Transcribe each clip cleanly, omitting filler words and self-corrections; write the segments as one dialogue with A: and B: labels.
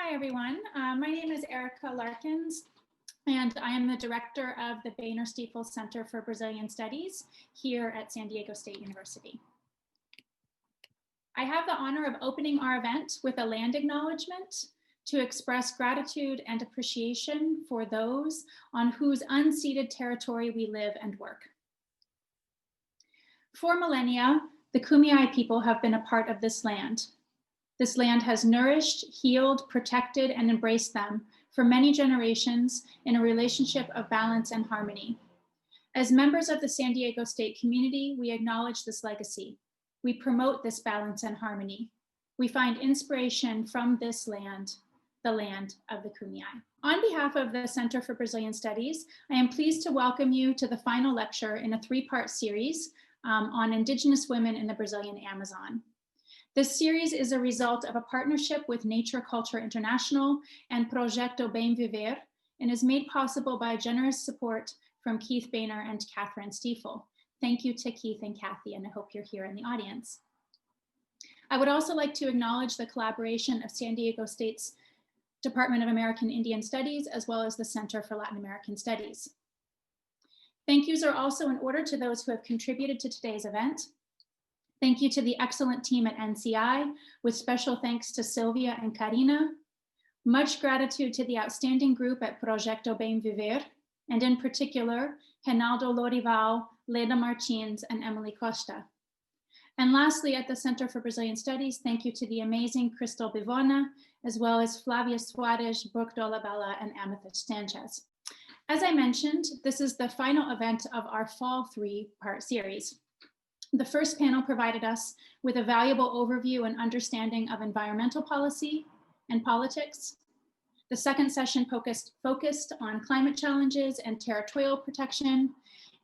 A: Hi, everyone. My name is Erica Larkins, and I am the director of the Boehner Stiefel Center for Brazilian Studies here at San Diego State University. I have the honor of opening our event with a land acknowledgement to express gratitude and appreciation for those on whose unceded territory we live and work. For millennia, the Kumeyaay people have been a part of this land. This land has nourished, healed, protected, and embraced them for many generations in a relationship of balance and harmony. As members of the San Diego State community, we acknowledge this legacy. We promote this balance and harmony. We find inspiration from this land, the land of the Kumeyaay. On behalf of the Center for Brazilian Studies, I am pleased to welcome you to the final lecture in a three-part series on Indigenous women in the Brazilian Amazon. This series is a result of a partnership with Nature Culture International and Projeto Bem Viver, and is made possible by generous support from Keith Boehner and Catherine Stiefel. Thank you to Keith and Kathy, and I hope you're here in the audience. I would also like to acknowledge the collaboration of San Diego State's Department of American Indian Studies, as well as the Center for Latin American Studies. Thank yous are also in order to those who have contributed to today's event. Thank you to the excellent team at NCI, with special thanks to Sylvia and Karina. Much gratitude to the outstanding group at Projeto Bem Viver, and in particular, Reinaldo Lorival, Leda Martins, and Emily Costa. And lastly, at the Center for Brazilian Studies, thank you to the amazing Crystal Bivona, as well as Flavia Soares, Brooke Dolabella, and Amethyst Sanchez. As I mentioned, this is the final event of our fall three-part series. The first panel provided us with a valuable overview and understanding of environmental policy and politics. The second session focused on climate challenges and territorial protection.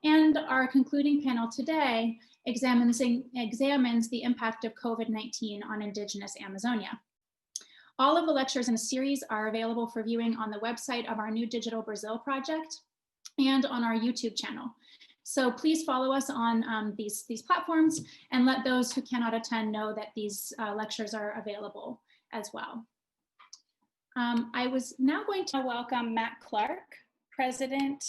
A: And our concluding panel today examines the impact of COVID-19 on Indigenous Amazonia. All of the lectures in the series are available for viewing on the website of our New Digital Brazil project and on our YouTube channel. So please follow us on these platforms, and let those who cannot attend know that these lectures are available as well. I was now going to welcome Matt Clark, President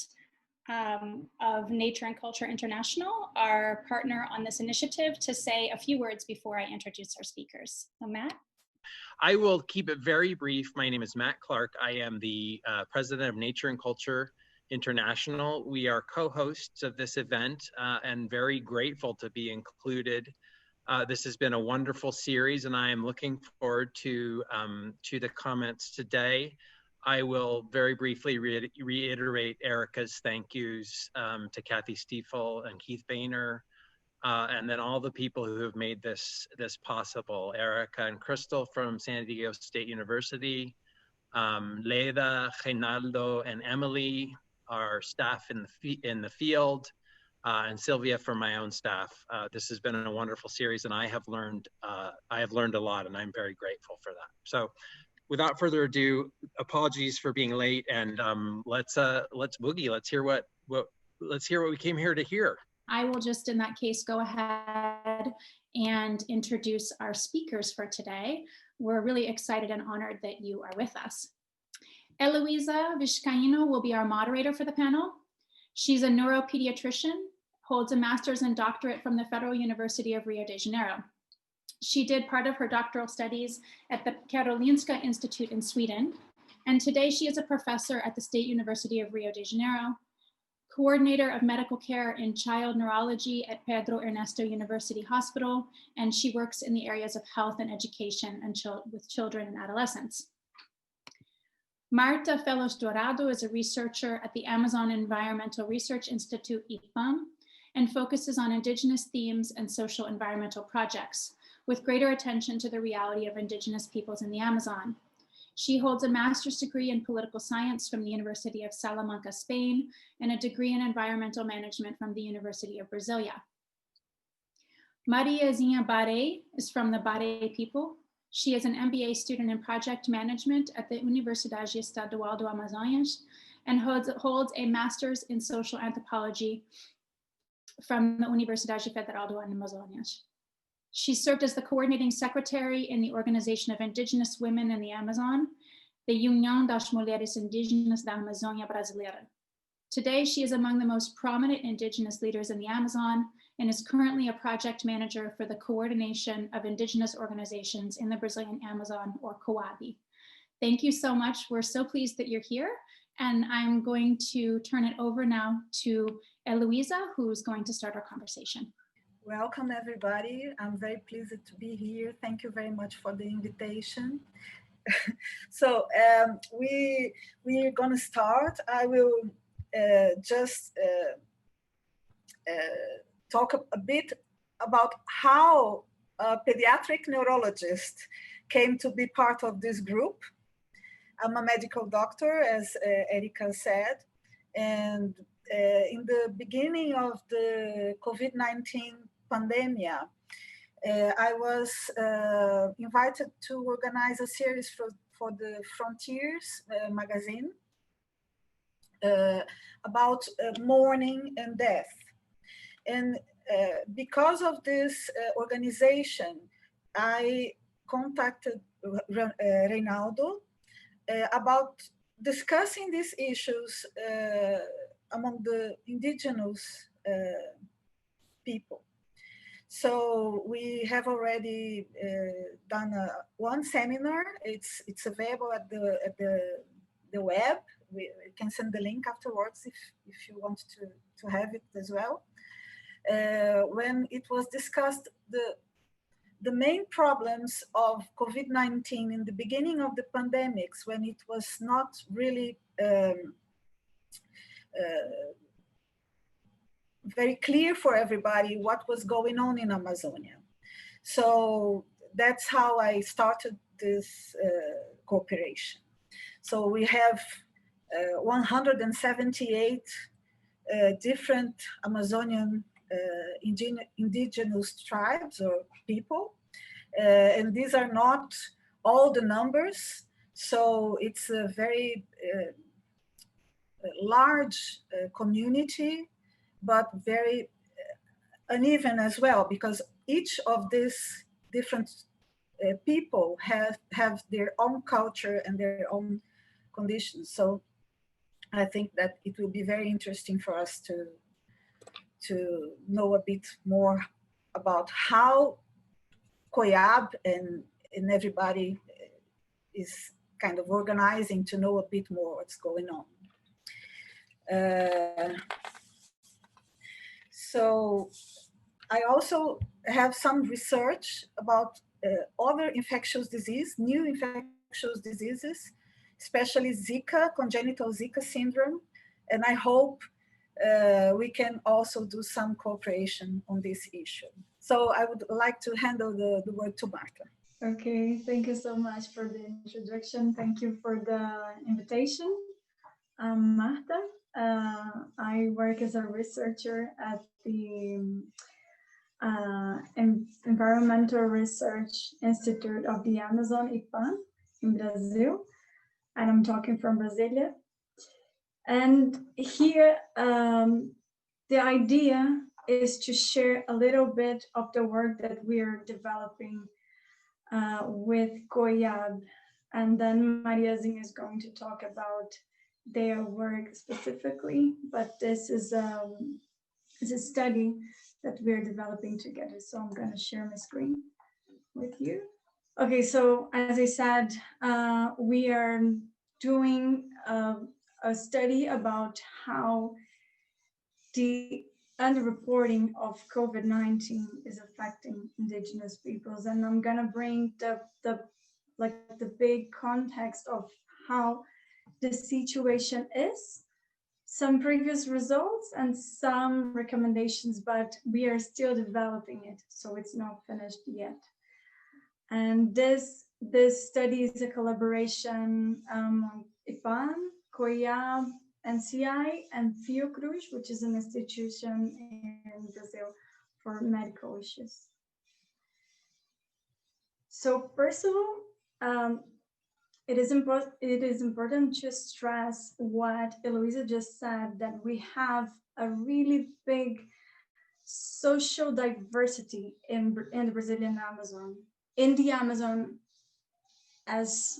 A: of Nature and Culture International, our partner on this initiative, to say a few words before I introduce our speakers. So Matt?
B: I will keep it very brief. My name is Matt Clark. I am the President of Nature and Culture International. We are co-hosts of this event and very grateful to be included. This has been a wonderful series, and I am looking forward to the comments today. I will very briefly reiterate Erica's thank yous to Kathy Stiefel and Keith Boehner, and then all the people who have made this possible. Erica and Crystal from San Diego State University, Leda, Reinaldo, and Emily, our staff in the field, and Sylvia from my own staff. This has been a wonderful series, and I have learned a lot, and I'm very grateful for that. So, without further ado, apologies for being late, and let's boogie. Let's hear what we came here to hear.
A: I will just, in that case, go ahead and introduce our speakers for today. We're really excited and honored that you are with us. Eloisa Vizcaino will be our moderator for the panel. She's a neuropediatrician, holds a master's and doctorate from the Federal University of Rio de Janeiro. She did part of her doctoral studies at the Karolinska Institute in Sweden, and today she is a professor at the State University of Rio de Janeiro, coordinator of medical care in child neurology at Pedro Ernesto University Hospital, and she works in the areas of health and education and with children and adolescents. Marta Fellows Dorado is a researcher at the Amazon Environmental Research Institute, IPAM, and focuses on Indigenous themes and social environmental projects, with greater attention to the reality of Indigenous peoples in the Amazon. She holds a master's degree in political science from the University of Salamanca, Spain, and a degree in environmental management from the University of Brasilia. Mariazinha Baré is from the Baré people. She is an MBA student in project management at the Universidade Estadual do Amazonas and holds a master's in social anthropology from the Universidade Federal do Amazonas. She served as the coordinating secretary in the Organization of Indigenous Women in the Amazon the União das Mulheres Indígenas da Amazônia Brasileira. Today, she is among the most prominent Indigenous leaders in the Amazon and is currently a project manager for the Coordination of Indigenous Organizations in the Brazilian Amazon, or COAB. Thank you so much. We're so pleased that you're here. And I'm going to turn it over now to Eloisa, who's going to start our conversation.
C: Welcome, everybody. I'm very pleased to be here. Thank you very much for the invitation. So we're going to start. I will just talk a bit about how a pediatric neurologist came to be part of this group. I'm a medical doctor, as Erika said, and in the beginning of the COVID-19 pandemic, I was invited to organize a series for the Frontiers magazine about mourning and death. And because of this organization, I contacted Reinaldo about discussing these issues among the indigenous people. So we have already done one seminar. It's available at the web. We can send the link afterwards if you want to have it as well. When it was discussed the main problems of COVID-19 in the beginning of the pandemics, when it was not really very clear for everybody what was going on in Amazonia. So that's how I started this cooperation. So we have 178 different Amazonian indigenous tribes or people, and these are not all the numbers. So it's a very large community, but very uneven as well, because each of these different people have their own culture and their own conditions. So I think that it will be very interesting for us to know a bit more about how COIAB and everybody is kind of organizing to know a bit more what's going on. So I also have some research about other infectious disease, new infectious diseases, especially Zika, congenital Zika syndrome. And I hope we can also do some cooperation on this issue. So I would like to handle the word to Marta.
D: Okay, thank you so much for the introduction. Thank you for the invitation. I'm Marta. I work as a researcher at the Environmental Research Institute of the Amazon, IPAM, in Brazil. And I'm talking from Brasilia. And here, the idea is to share a little bit of the work that we are developing with COIAB. And then Mariazinha is going to talk about their work specifically, but this is a study that we're developing together. So I'm going to share my screen with you. Okay, so as I said, we are doing a study about how the underreporting of COVID-19 is affecting indigenous peoples, and I'm going to bring the big context of how the situation is, some previous results and some recommendations, but we are still developing it, so it's not finished yet. And this study is a collaboration among IPAM, COIAB, NCI, and Fiocruz, which is an institution in Brazil for medical issues. So first of all, it is important to stress what Eloisa just said, that we have a really big social diversity in the Brazilian Amazon. In the Amazon, as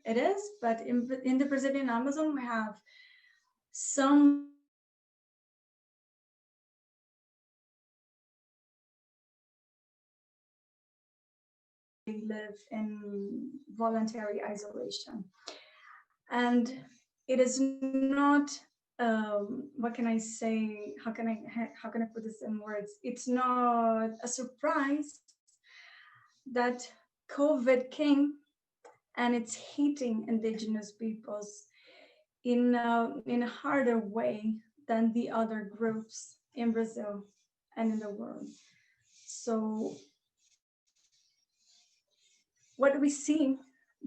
D: it is, but in the Brazilian Amazon, we have some live in voluntary isolation. And it is not, what can I say? How can I put this in words? It's not a surprise that COVID came and it's hitting indigenous peoples in a harder way than the other groups in Brazil and in the world. So what we see,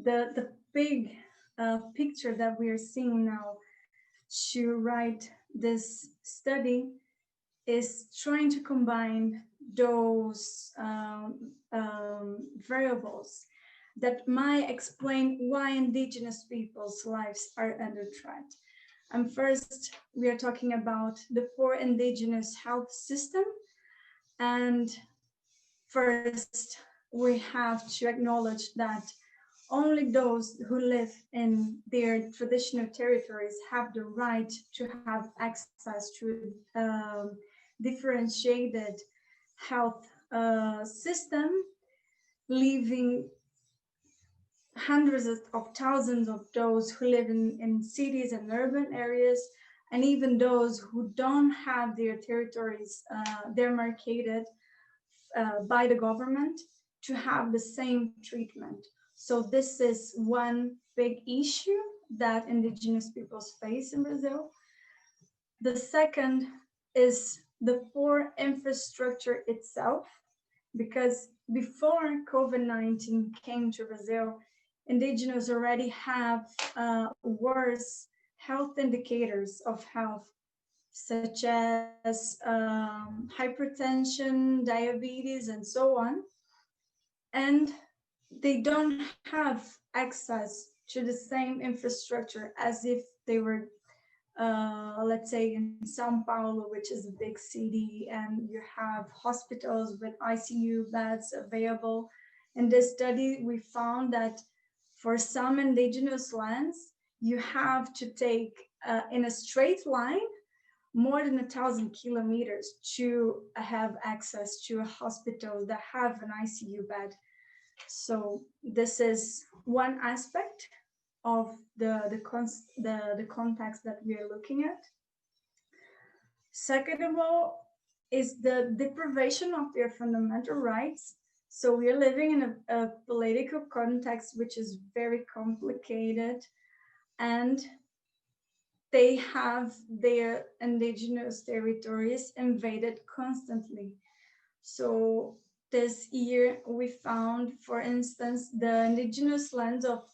D: the big picture that we are seeing now to write this study is trying to combine those variables that might explain why indigenous people's lives are under threat. And first, we are talking about the poor indigenous health system. And first, we have to acknowledge that only those who live in their traditional territories have the right to have access to differentiated health system, leaving hundreds of thousands of those who live in cities and urban areas, and even those who don't have their territories demarcated by the government, to have the same treatment. So this is one big issue that indigenous peoples face in Brazil. The second is the poor infrastructure itself, because before COVID-19 came to Brazil, indigenous already have worse health indicators of health, such as hypertension, diabetes, and so on. And they don't have access to the same infrastructure as if they were, let's say, in Sao Paulo, which is a big city, and you have hospitals with ICU beds available. In this study, we found that for some indigenous lands, you have to take in a straight line more than 1,000 kilometers to have access to a hospital that have an ICU bed. So this is one aspect of the context that we are looking at. Second of all is the deprivation of their fundamental rights. So we are living in a political context which is very complicated, and they have their indigenous territories invaded constantly. So this year we found, for instance, the indigenous lands of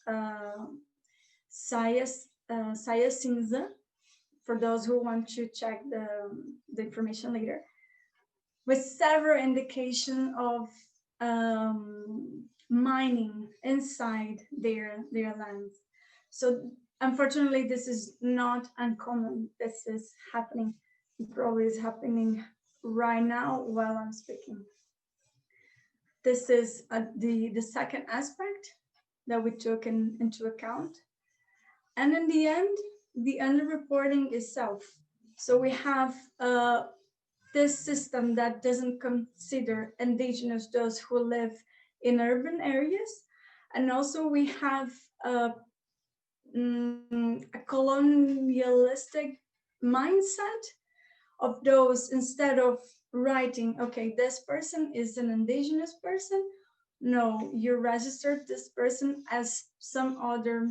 D: Saia Cinza, for those who want to check the information later, with several indications of mining inside their lands. So unfortunately, this is not uncommon. This is happening. It probably is happening right now while I'm speaking. This is the second aspect that we took into account. And in the end, the underreporting itself. So we have this system that doesn't consider indigenous, those who live in urban areas. And also we have a colonialistic mindset of those, instead of writing, okay, this person is an indigenous person. No, you registered this person as some other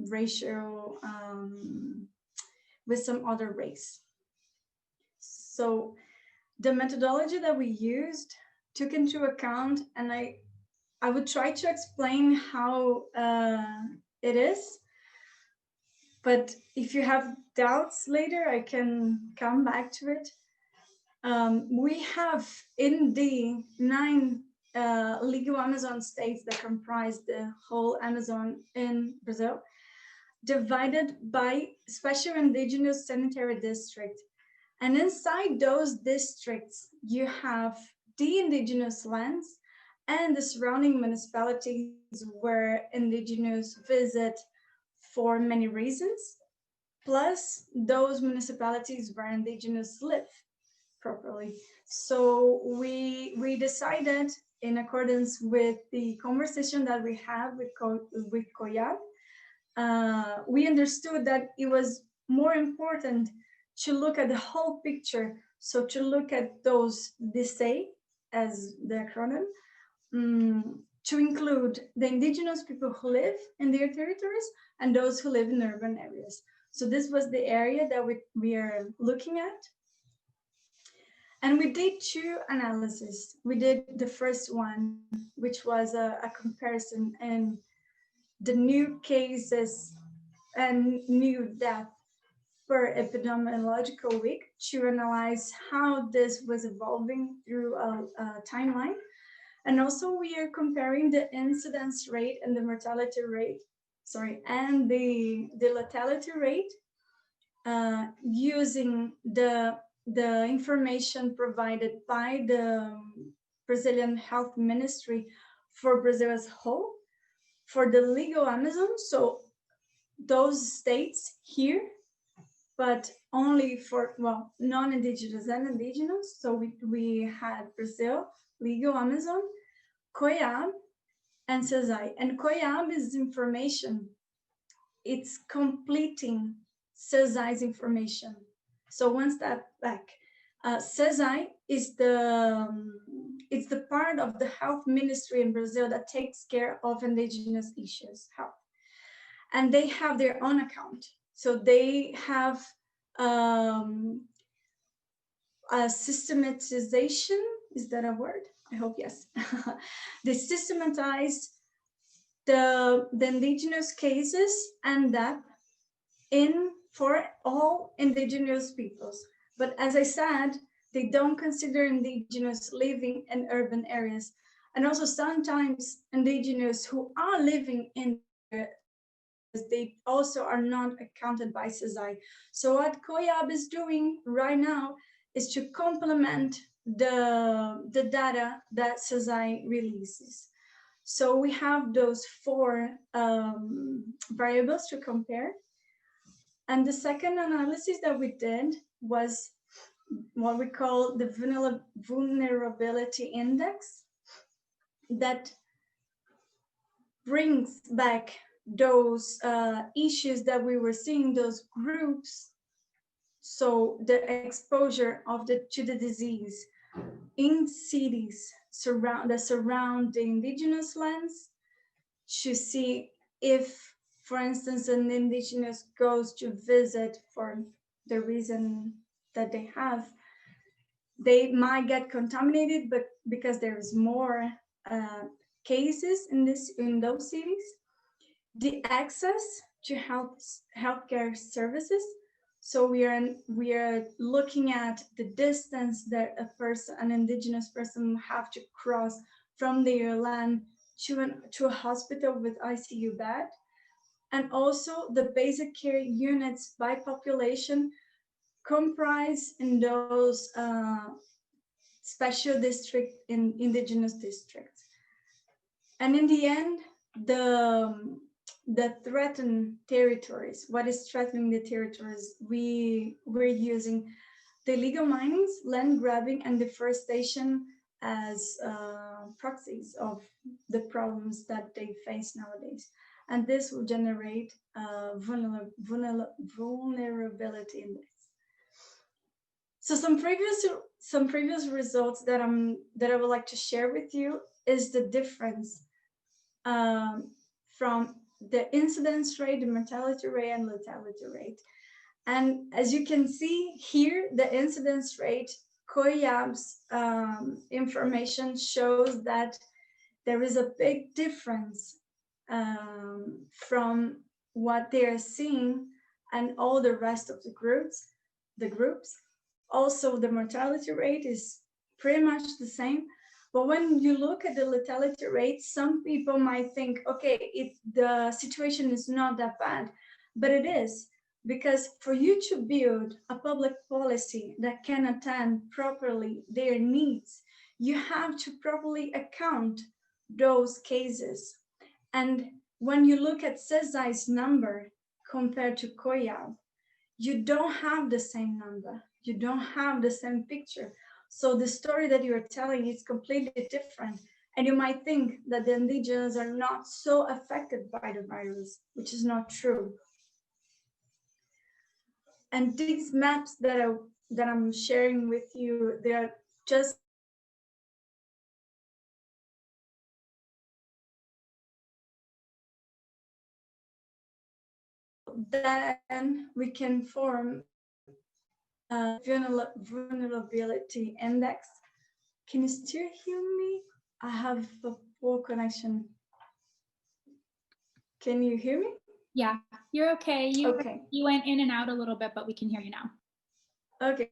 D: racial, with some other race. So the methodology that we used took into account, and I would try to explain how it is. But if you have doubts later, I can come back to it. We have in the 9 legal Amazon states that comprise the whole Amazon in Brazil, divided by special indigenous sanitary districts. And inside those districts, you have the indigenous lands and the surrounding municipalities where indigenous visit for many reasons, plus those municipalities where indigenous live properly. So we decided, in accordance with the conversation that we had with COIAB, we understood that it was more important to look at the whole picture. So to look at those DSEI, as the acronym, to include the indigenous people who live in their territories and those who live in urban areas. So this was the area that we are looking at. And we did two analyses. We did the first one, which was a comparison in the new cases and new death per epidemiological week to analyze how this was evolving through a timeline. And also we are comparing the incidence rate and the mortality rate, and the lethality rate using the information provided by the Brazilian Health Ministry for Brazil as a whole, for the legal Amazon, so those states here, but only for, well, non-indigenous and indigenous. So we had Brazil, legal Amazon, COIAB, and CESAI. And COIAB is information, it's completing CESAI's information. So one step back, CESAI is it's the part of the health ministry in Brazil that takes care of indigenous issues, health. And they have their own account. So they have a systematization, is that a word? I hope yes. They systematize the indigenous cases and that for all indigenous peoples. But as I said, they don't consider indigenous living in urban areas. And also sometimes indigenous who are living in they also are not accounted by CESAI. So what COIAB is doing right now is to complement the data that CESAI releases. So we have those four variables to compare. And the second analysis that we did was what we call the vulnerability index, that brings back those issues that we were seeing, those groups. So the exposure to the disease in cities that surround the indigenous lands, to see if, for instance, an indigenous goes to visit for the reason that they have, they might get contaminated, but because there's more cases in those cities. The access to healthcare services. So we are looking at the distance that an indigenous person have to cross from their land to a hospital with ICU bed, and also the basic care units by population comprise in those special district in indigenous districts. And in the end, the threatened territories, what is threatening the territories? We're using the illegal minings, land grabbing, and deforestation as proxies of the problems that they face nowadays. And this will generate vulnerability index. So some previous results that I would like to share with you is the difference from the incidence rate, the mortality rate, and lethality rate. And as you can see here, the incidence rate, COIAB's information shows that there is a big difference from what they are seeing and all the rest of the groups. Also, the mortality rate is pretty much the same. But when you look at the lethality rate, some people might think, okay, the situation is not that bad, but it is, because for you to build a public policy that can attend properly their needs, you have to properly account those cases. And when you look at CESA's number compared to COIAB, you don't have the same number. You don't have the same picture. So the story that you're telling is completely different. And you might think that the indigenous are not so affected by the virus, which is not true. And these maps that I'm sharing with you, they are just then we can form a vulnerability index. Can you still hear me? I have a poor connection. Can you hear me?
A: Yeah, you're okay. You went in and out a little bit, but we can hear you now.
D: Okay.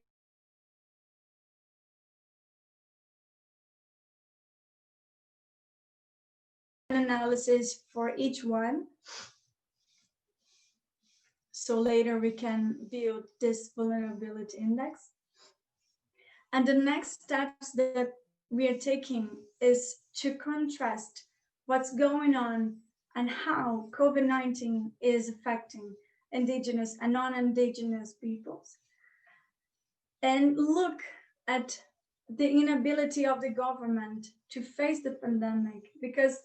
D: Analysis for each one. So later we can build this vulnerability index. And the next steps that we are taking is to contrast what's going on and how COVID-19 is affecting indigenous and non-indigenous peoples. And look at the inability of the government to face the pandemic, because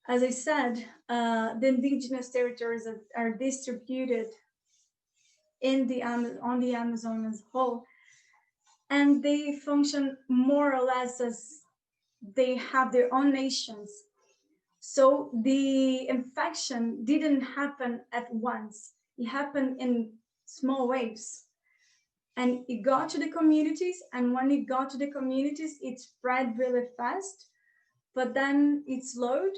D: as I said, the indigenous territories are distributed on the Amazon as a whole, and they function more or less as they have their own nations. So the infection didn't happen at once. It happened in small waves. And it got to the communities, and when it got to the communities, it spread really fast, but then it slowed,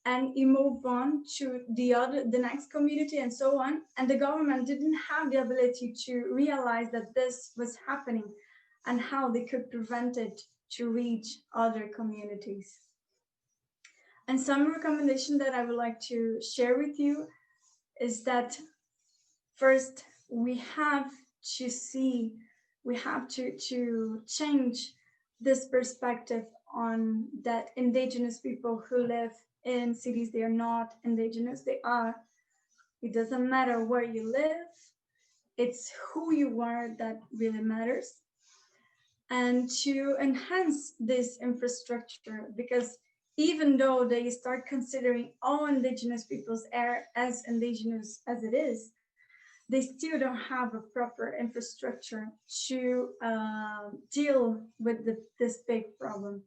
D: and it moved on to the next community and so on. And the government didn't have the ability to realize that this was happening and how they could prevent it to reach other communities. And some recommendation that I would like to share with you is that first we have to change this perspective on that indigenous people who live in cities, they are not indigenous, they are. It doesn't matter where you live, it's who you are that really matters. And to enhance this infrastructure, because even though they start considering all indigenous peoples as indigenous as it is, they still don't have a proper infrastructure to deal with this big problem.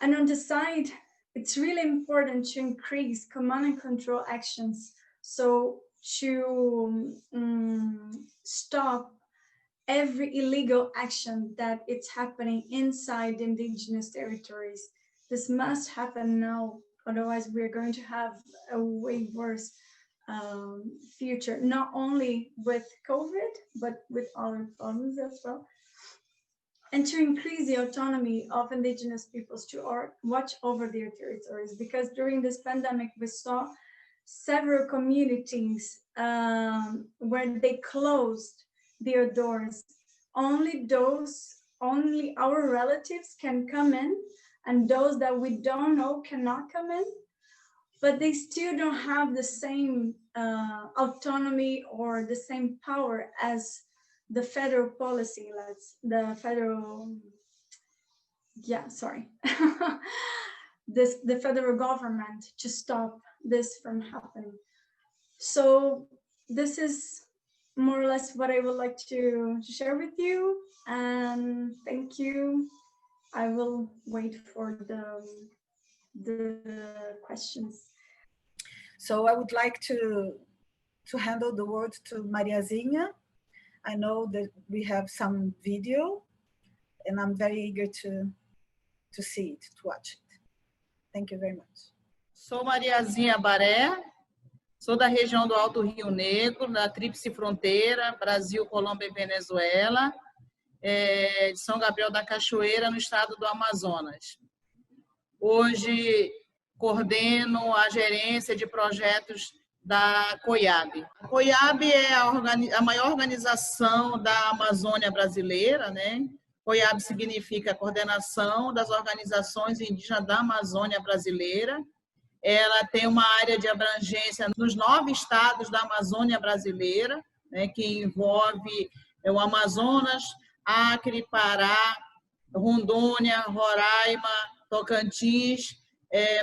D: And on the side, it's really important to increase command and control actions. So to stop every illegal action that it's happening inside the indigenous territories. This must happen now, otherwise we're going to have a way worse future, not only with COVID, but with other problems as well. And to increase the autonomy of indigenous peoples to watch over their territories, because during this pandemic, we saw several communities where they closed their doors. Only our relatives can come in, and those that we don't know cannot come in. But they still don't have the same autonomy or the same power as the federal policy, the federal government to stop this from happening. So this is more or less what I would like to share with you, and thank you. I will wait for the questions.
C: So I would like to handle the word to Mariazinha. I know that we have some video, and I'm very eager to see it, to watch it. Thank you very much.
E: Sou Mariazinha Baré, sou da região do Alto Rio Negro, da Tríplice Fronteira, Brasil, Colômbia e Venezuela, de São Gabriel da Cachoeira, no estado do Amazonas. Hoje coordeno a gerência de projetos da COIAB. A COIAB é a maior organização da Amazônia brasileira, né? COIAB significa Coordenação das Organizações Indígenas da Amazônia Brasileira. Ela tem uma área de abrangência nos 9 estados da Amazônia Brasileira, né, que envolve o Amazonas, Acre, Pará, Rondônia, Roraima, Tocantins,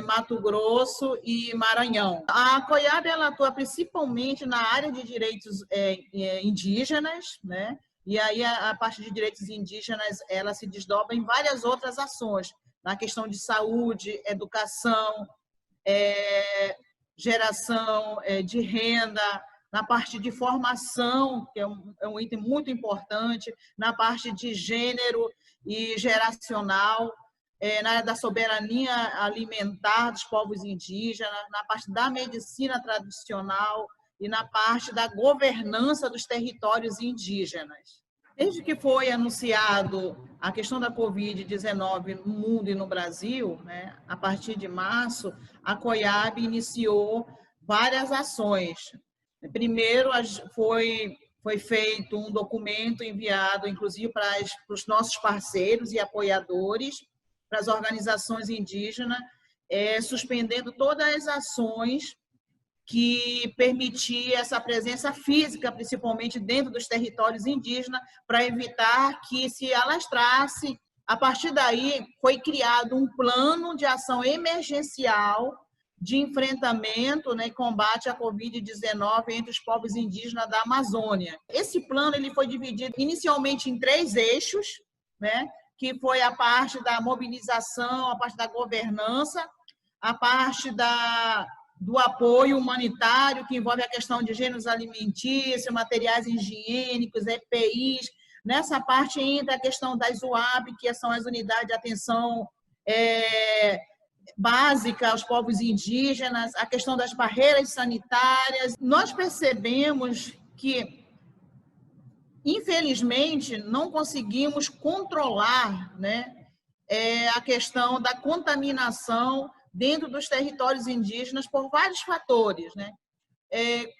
E: Mato Grosso e Maranhão. A COIAB ela atua principalmente na área de direitos indígenas, né? E aí a parte de direitos indígenas ela se desdobra em várias outras ações, na questão de saúde, educação, geração de renda, na parte de formação, que é um item muito importante, na parte de gênero e geracional, na área da soberania alimentar dos povos indígenas, na parte da medicina tradicional e na parte da governança dos territórios indígenas. Desde que foi anunciado a questão da Covid-19 no mundo e no Brasil, né, a partir de março, a COIAB iniciou várias ações. Primeiro, foi feito um documento enviado, inclusive, para os nossos parceiros e apoiadores, para as organizações indígenas, suspendendo todas as ações que permitia essa presença física, principalmente dentro dos territórios indígenas, para evitar que se alastrasse. A partir daí, foi criado um plano de ação emergencial de enfrentamento, né, e combate à Covid-19 entre os povos indígenas da Amazônia. Esse plano ele foi dividido inicialmente em 3 eixos, né, que foi a parte da mobilização, a parte da governança, a parte do apoio humanitário, que envolve a questão de gêneros alimentícios, materiais higiênicos, EPIs. Nessa parte entra a questão das UAP, que são as unidades de atenção básica aos povos indígenas, a questão das barreiras sanitárias. Nós percebemos que, infelizmente, não conseguimos controlar, né, a questão da contaminação dentro dos territórios indígenas por vários fatores, né?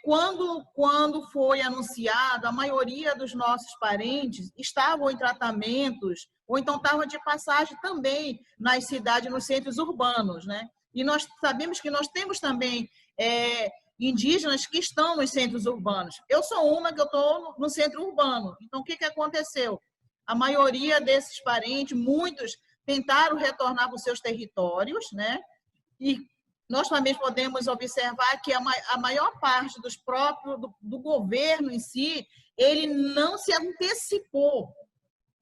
E: Quando foi anunciado, a maioria dos nossos parentes estavam em tratamentos ou então estavam de passagem também nas cidades, nos centros urbanos, né? E nós sabemos que nós temos também indígenas que estão nos centros urbanos. Eu sou uma que eu estou no centro urbano. Então, o que aconteceu? A maioria desses parentes, muitos tentaram retornar para os seus territórios, né? E nós também podemos observar que a maior parte do governo em si, ele não se antecipou,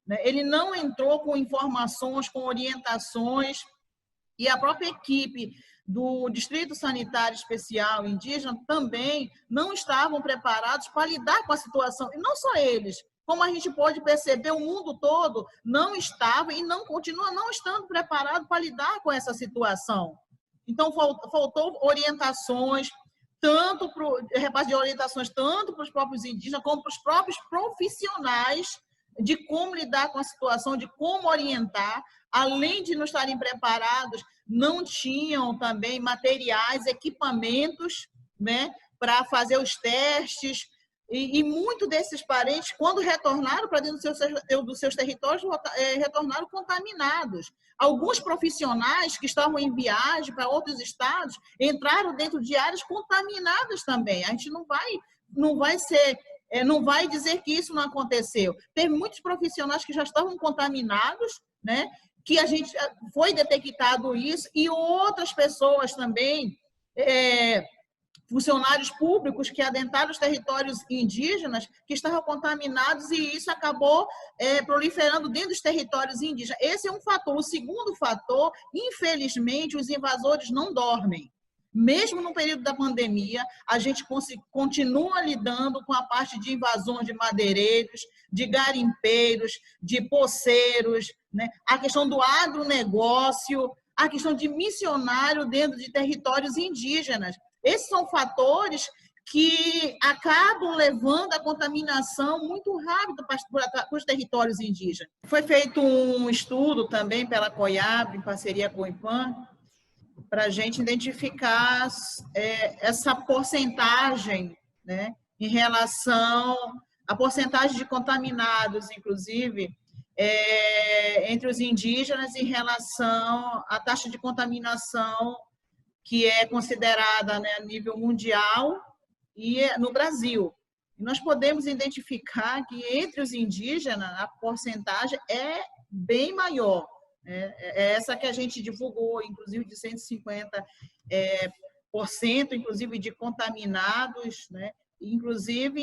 E: né? Ele não entrou com informações, com orientações, e a própria equipe do Distrito Sanitário Especial Indígena também não estavam preparados para lidar com a situação. E não só eles, como a gente pode perceber, o mundo todo não estava e continua não estando preparado para lidar com essa situação. Então, faltou orientações, repasse de orientações tanto para os próprios indígenas como para os próprios profissionais de como lidar com a situação, de como orientar. Além de não estarem preparados, não tinham também materiais, equipamentos, né, para fazer os testes. E muitos desses parentes, quando retornaram para dentro dos seus territórios, retornaram contaminados. Alguns profissionais que estavam em viagem para outros estados entraram dentro de áreas contaminadas também. A gente não vai dizer que isso não aconteceu. Tem muitos profissionais que já estavam contaminados, né? Que a gente foi detectado isso, e outras pessoas também, funcionários públicos que adentraram os territórios indígenas que estavam contaminados, e isso acabou proliferando dentro dos territórios indígenas. Esse é um fator. O segundo fator, infelizmente, os invasores não dormem. Mesmo no período da pandemia, a gente continua lidando com a parte de invasões de madeireiros, de garimpeiros, de poceiros, né? A questão do agronegócio, a questão de missionário dentro de territórios indígenas. Esses são fatores que acabam levando a contaminação muito rápido para os territórios indígenas. Foi feito um estudo também pela COIAB, em parceria com o IPAN, para a gente identificar essa porcentagem, né, em relação à porcentagem de contaminados, inclusive, entre os indígenas em relação à taxa de contaminação que é considerada, né, a nível mundial e no Brasil. Nós podemos identificar que entre os indígenas a porcentagem é bem maior. É essa que a gente divulgou, inclusive de 150%, inclusive de contaminados, né? Inclusive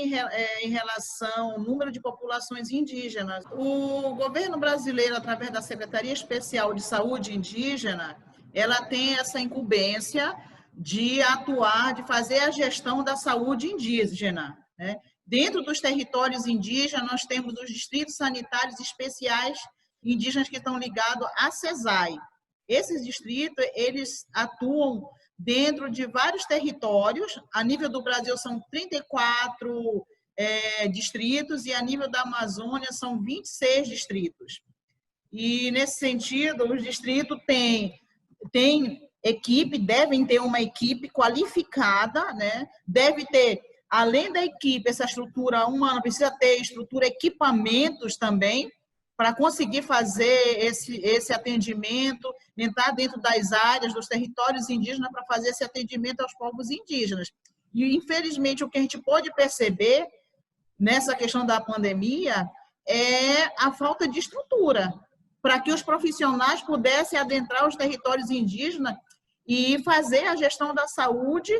E: em relação ao número de populações indígenas. O governo brasileiro, através da Secretaria Especial de Saúde Indígena, ela tem essa incumbência de atuar, de fazer a gestão da saúde indígena, né? Dentro dos territórios indígenas, nós temos os distritos sanitários especiais indígenas que estão ligados à CESAI. Esses distritos, eles atuam dentro de vários territórios. A nível do Brasil, são 34 distritos, e a nível da Amazônia, são 26 distritos. E, nesse sentido, os distritos têm equipe, devem ter uma equipe qualificada, né? Deve ter, além da equipe, essa estrutura humana, precisa ter estrutura, equipamentos também, para conseguir fazer esse atendimento, entrar dentro das áreas, dos territórios indígenas, para fazer esse atendimento aos povos indígenas. E, infelizmente, o que a gente pode perceber nessa questão da pandemia é a falta de estrutura, para que os profissionais pudessem adentrar os territórios indígenas e fazer a gestão da saúde,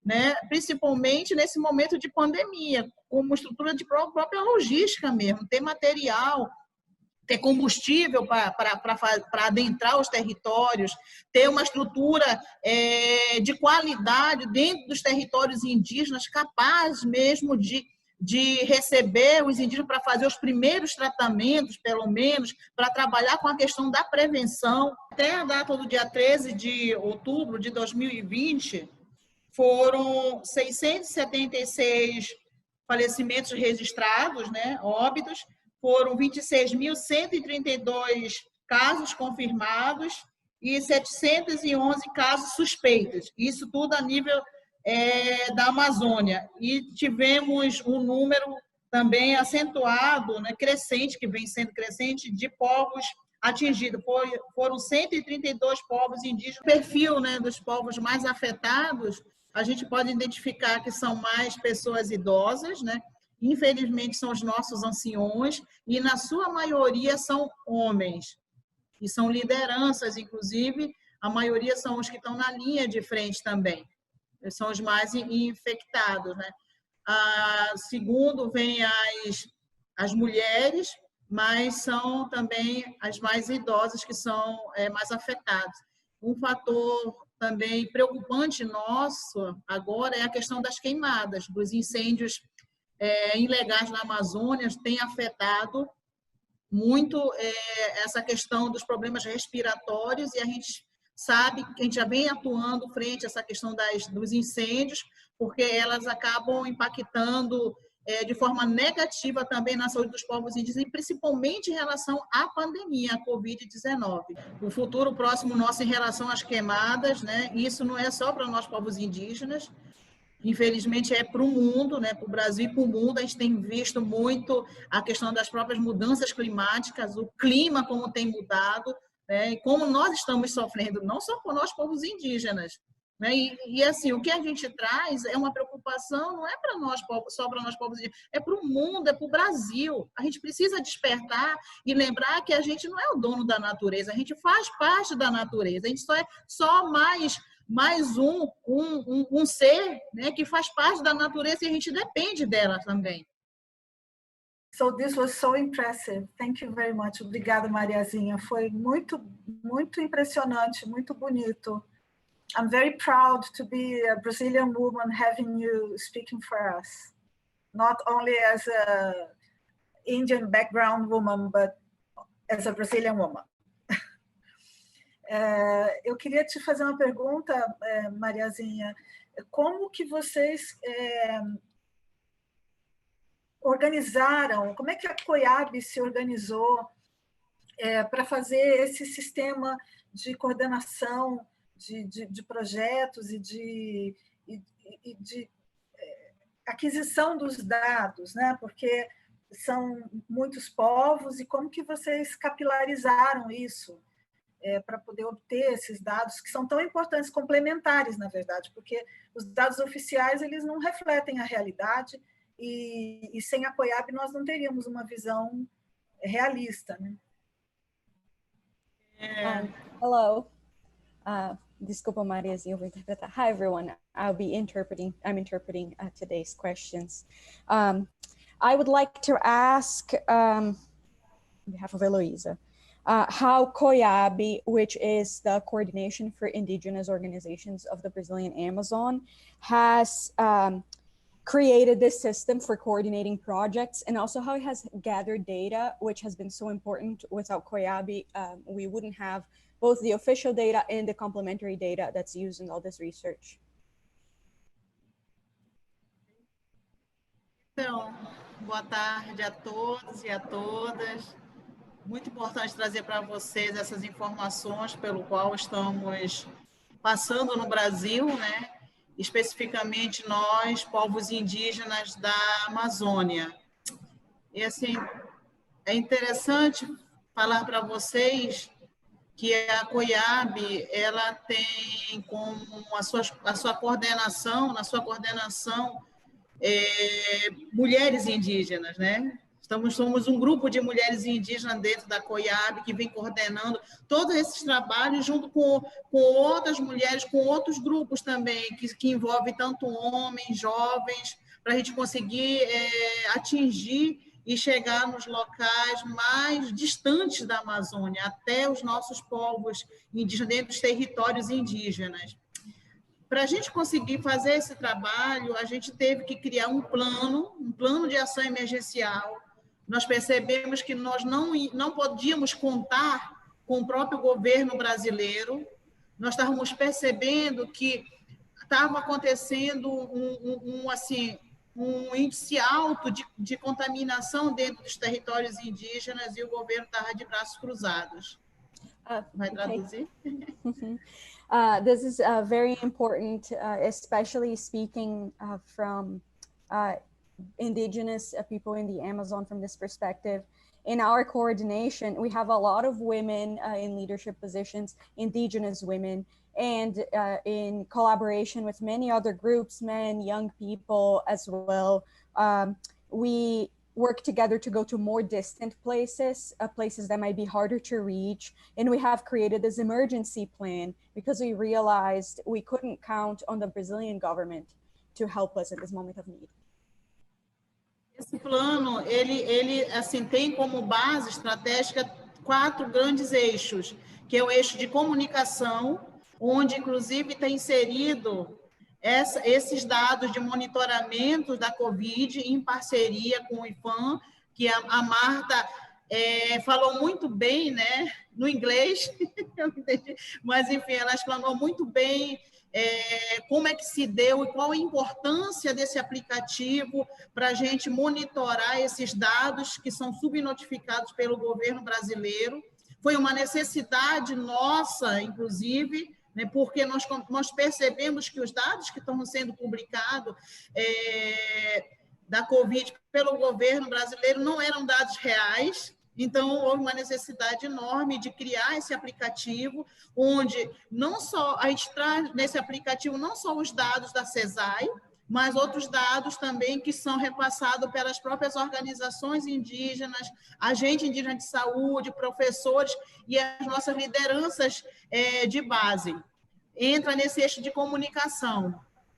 E: né, principalmente nesse momento de pandemia, como estrutura de própria logística mesmo, ter material, ter combustível para adentrar os territórios, ter uma estrutura de qualidade dentro dos territórios indígenas, capaz mesmo de receber os indígenas para fazer os primeiros tratamentos, pelo menos, para trabalhar com a questão da prevenção. Até a data do dia 13 de outubro de 2020, foram 676 falecimentos registrados, né, óbitos, foram 26.132 casos confirmados e 711 casos suspeitos. Isso tudo a nível da Amazônia. E tivemos um número também acentuado, né, crescente, que vem sendo crescente, de povos atingidos. Foram 132 povos indígenas. O perfil, né, dos povos mais afetados, a gente pode identificar que são mais pessoas idosas, né? Infelizmente, são os nossos anciões, e na sua maioria são homens, e são lideranças, inclusive, a maioria são os que estão na linha de frente também, são os mais infectados, né? Segundo, vem as mulheres, mas são também as mais idosas que são mais afetadas. Um fator também preocupante nosso agora é a questão das queimadas, dos incêndios ilegais na Amazônia, tem afetado muito essa questão dos problemas respiratórios, e a gente sabe que a gente já vem atuando frente a essa questão dos incêndios, porque elas acabam impactando de forma negativa também na saúde dos povos indígenas, e principalmente em relação à pandemia, a Covid-19. O futuro próximo nosso em relação às queimadas, né? Isso não é só para nós, povos indígenas, infelizmente é para o mundo, né? Para o Brasil e para o mundo. A gente tem visto muito a questão das próprias mudanças climáticas, o clima como tem mudado, né? E como nós estamos sofrendo, não só por nós, povos indígenas, né? E assim, o que a gente traz é uma preocupação, não é para nós, só para nós, povos indígenas, é para o mundo, é para o Brasil. A gente precisa despertar e lembrar que a gente não é o dono da natureza, a gente faz parte da natureza, a gente só mais um ser, né, que faz parte da natureza, e a gente depende dela também.
C: So this was so impressive. Thank you very much. Obrigada, Mariazinha. Foi muito, muito impressionante, muito bonito. I'm very proud to be a Brazilian woman having you speaking for us. Not only as a Indian background woman, but as a Brazilian woman. Eu queria te fazer uma pergunta, Mariazinha. Como que vocês organizaram, como é que a COIAB se organizou para fazer esse sistema de coordenação de projetos e de aquisição dos dados, né? Porque são muitos povos, e como que vocês capilarizaram isso para poder obter esses dados que são tão importantes, complementares, na verdade, porque os dados oficiais eles não refletem a realidade, e sem a COIAB nós não teríamos uma visão realista, né?
F: Hello. Desculpa, Mariazinha, eu vou interpretar. Hi, everyone. I'm interpreting today's questions. I would like to ask, on behalf of Eloisa, how COIAB, which is the Coordination for Indigenous Organizations of the Brazilian Amazon, has created this system for coordinating projects, and also how it has gathered data, which has been so important. Without COIAB, we wouldn't have both the official data and the complementary data that's used in all this research.
E: Então, boa tarde a todos e a todas. Muito importante trazer para vocês essas informações pelo qual estamos passando no Brasil, né? Especificamente nós, povos indígenas da Amazônia. E assim, é interessante falar para vocês que a COIAB, ela tem como a sua coordenação, na sua coordenação, mulheres indígenas, né? Somos um grupo de mulheres indígenas dentro da COIAB que vem coordenando todos esses trabalhos junto com outras mulheres, com outros grupos também, que envolvem tanto homens, jovens, para a gente conseguir atingir e chegar nos locais mais distantes da Amazônia, até os nossos povos indígenas, dentro dos territórios indígenas. Para a gente conseguir fazer esse trabalho, a gente teve que criar um plano de ação emergencial. Nós percebemos que nós não podíamos contar com o próprio governo brasileiro. Nós estávamos percebendo que estava acontecendo um índice alto de contaminação dentro dos territórios indígenas, e o governo estava de braços cruzados. Vai traduzir?
F: This is very important, especially speaking from indigenous people in the Amazon from this perspective. In our coordination, we have a lot of women in leadership positions, indigenous women, and in collaboration with many other groups, men, young people as well, we work together to go to more distant places, places that might be harder to reach. And we have created this emergency plan because we realized we couldn't count on the Brazilian government to help us in this moment of need.
E: Esse plano, ele assim, tem como base estratégica 4 grandes eixos, que é o eixo de comunicação, onde, inclusive, está inserido esses dados de monitoramento da Covid em parceria com o IPAM, que a Marta falou muito bem, né, no inglês, eu entendi, mas, enfim, ela explicou muito bem como é que se deu e qual a importância desse aplicativo para a gente monitorar esses dados que são subnotificados pelo governo brasileiro. Foi uma necessidade nossa, inclusive, né, porque nós percebemos que os dados que estão sendo publicados da Covid pelo governo brasileiro não eram dados reais. Então, houve uma necessidade enorme de criar esse aplicativo, onde não só a gente traz nesse aplicativo não só os dados da CESAI, mas outros dados também que são repassados pelas próprias organizações indígenas, agentes indígenas de saúde, professores e as nossas lideranças de base. Entra nesse eixo de comunicação.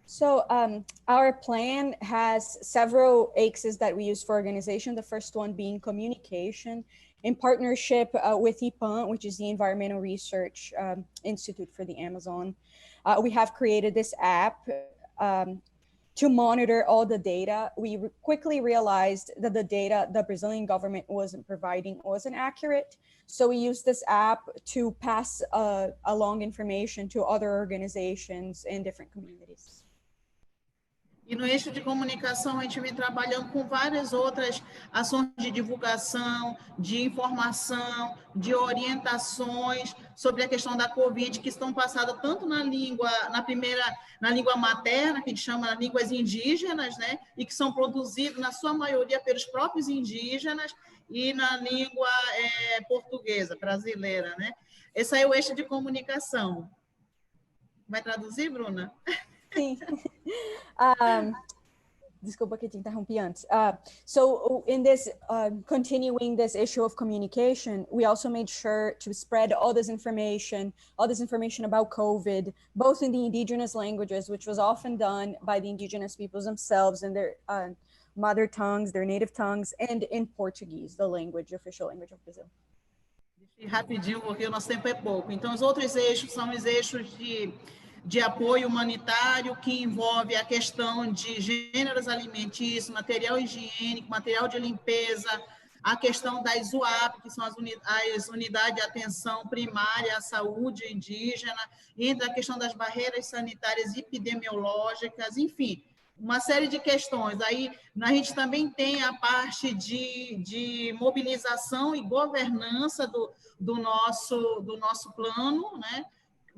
F: So our plan has several axes that we use for organization. The first one being communication in partnership with IPAN, which is the Environmental Research Institute for the Amazon. We have created this app to monitor all the data. We quickly realized that the data the Brazilian government wasn't providing wasn't accurate. So we used this app to pass along information to other organizations in different communities.
E: E no eixo de comunicação, a gente vem trabalhando com várias outras ações de divulgação, de informação, de orientações sobre a questão da Covid, que estão passadas tanto na língua materna, que a gente chama de línguas indígenas, né? E que são produzidas, na sua maioria, pelos próprios indígenas, e na língua portuguesa, brasileira, né? Esse aí é o eixo de comunicação. Vai traduzir, Bruna?
F: Sim. Desculpa que te interrompi antes. So in this, continuing this issue of communication, we also made sure to spread all this information about COVID, both in the indigenous languages, which was often done by the indigenous peoples themselves in their mother tongues, their native tongues, and in Portuguese, the language, official language of Brazil.
E: Rapidinho, porque o nosso tempo é pouco. Então, os outros eixos são os eixos de apoio humanitário, que envolve a questão de gêneros alimentícios, material higiênico, material de limpeza, a questão das UAP, que são as unidades de atenção primária à saúde indígena, e a questão das barreiras sanitárias epidemiológicas, enfim, uma série de questões. Aí a gente também tem a parte de mobilização e governança do nosso plano, né?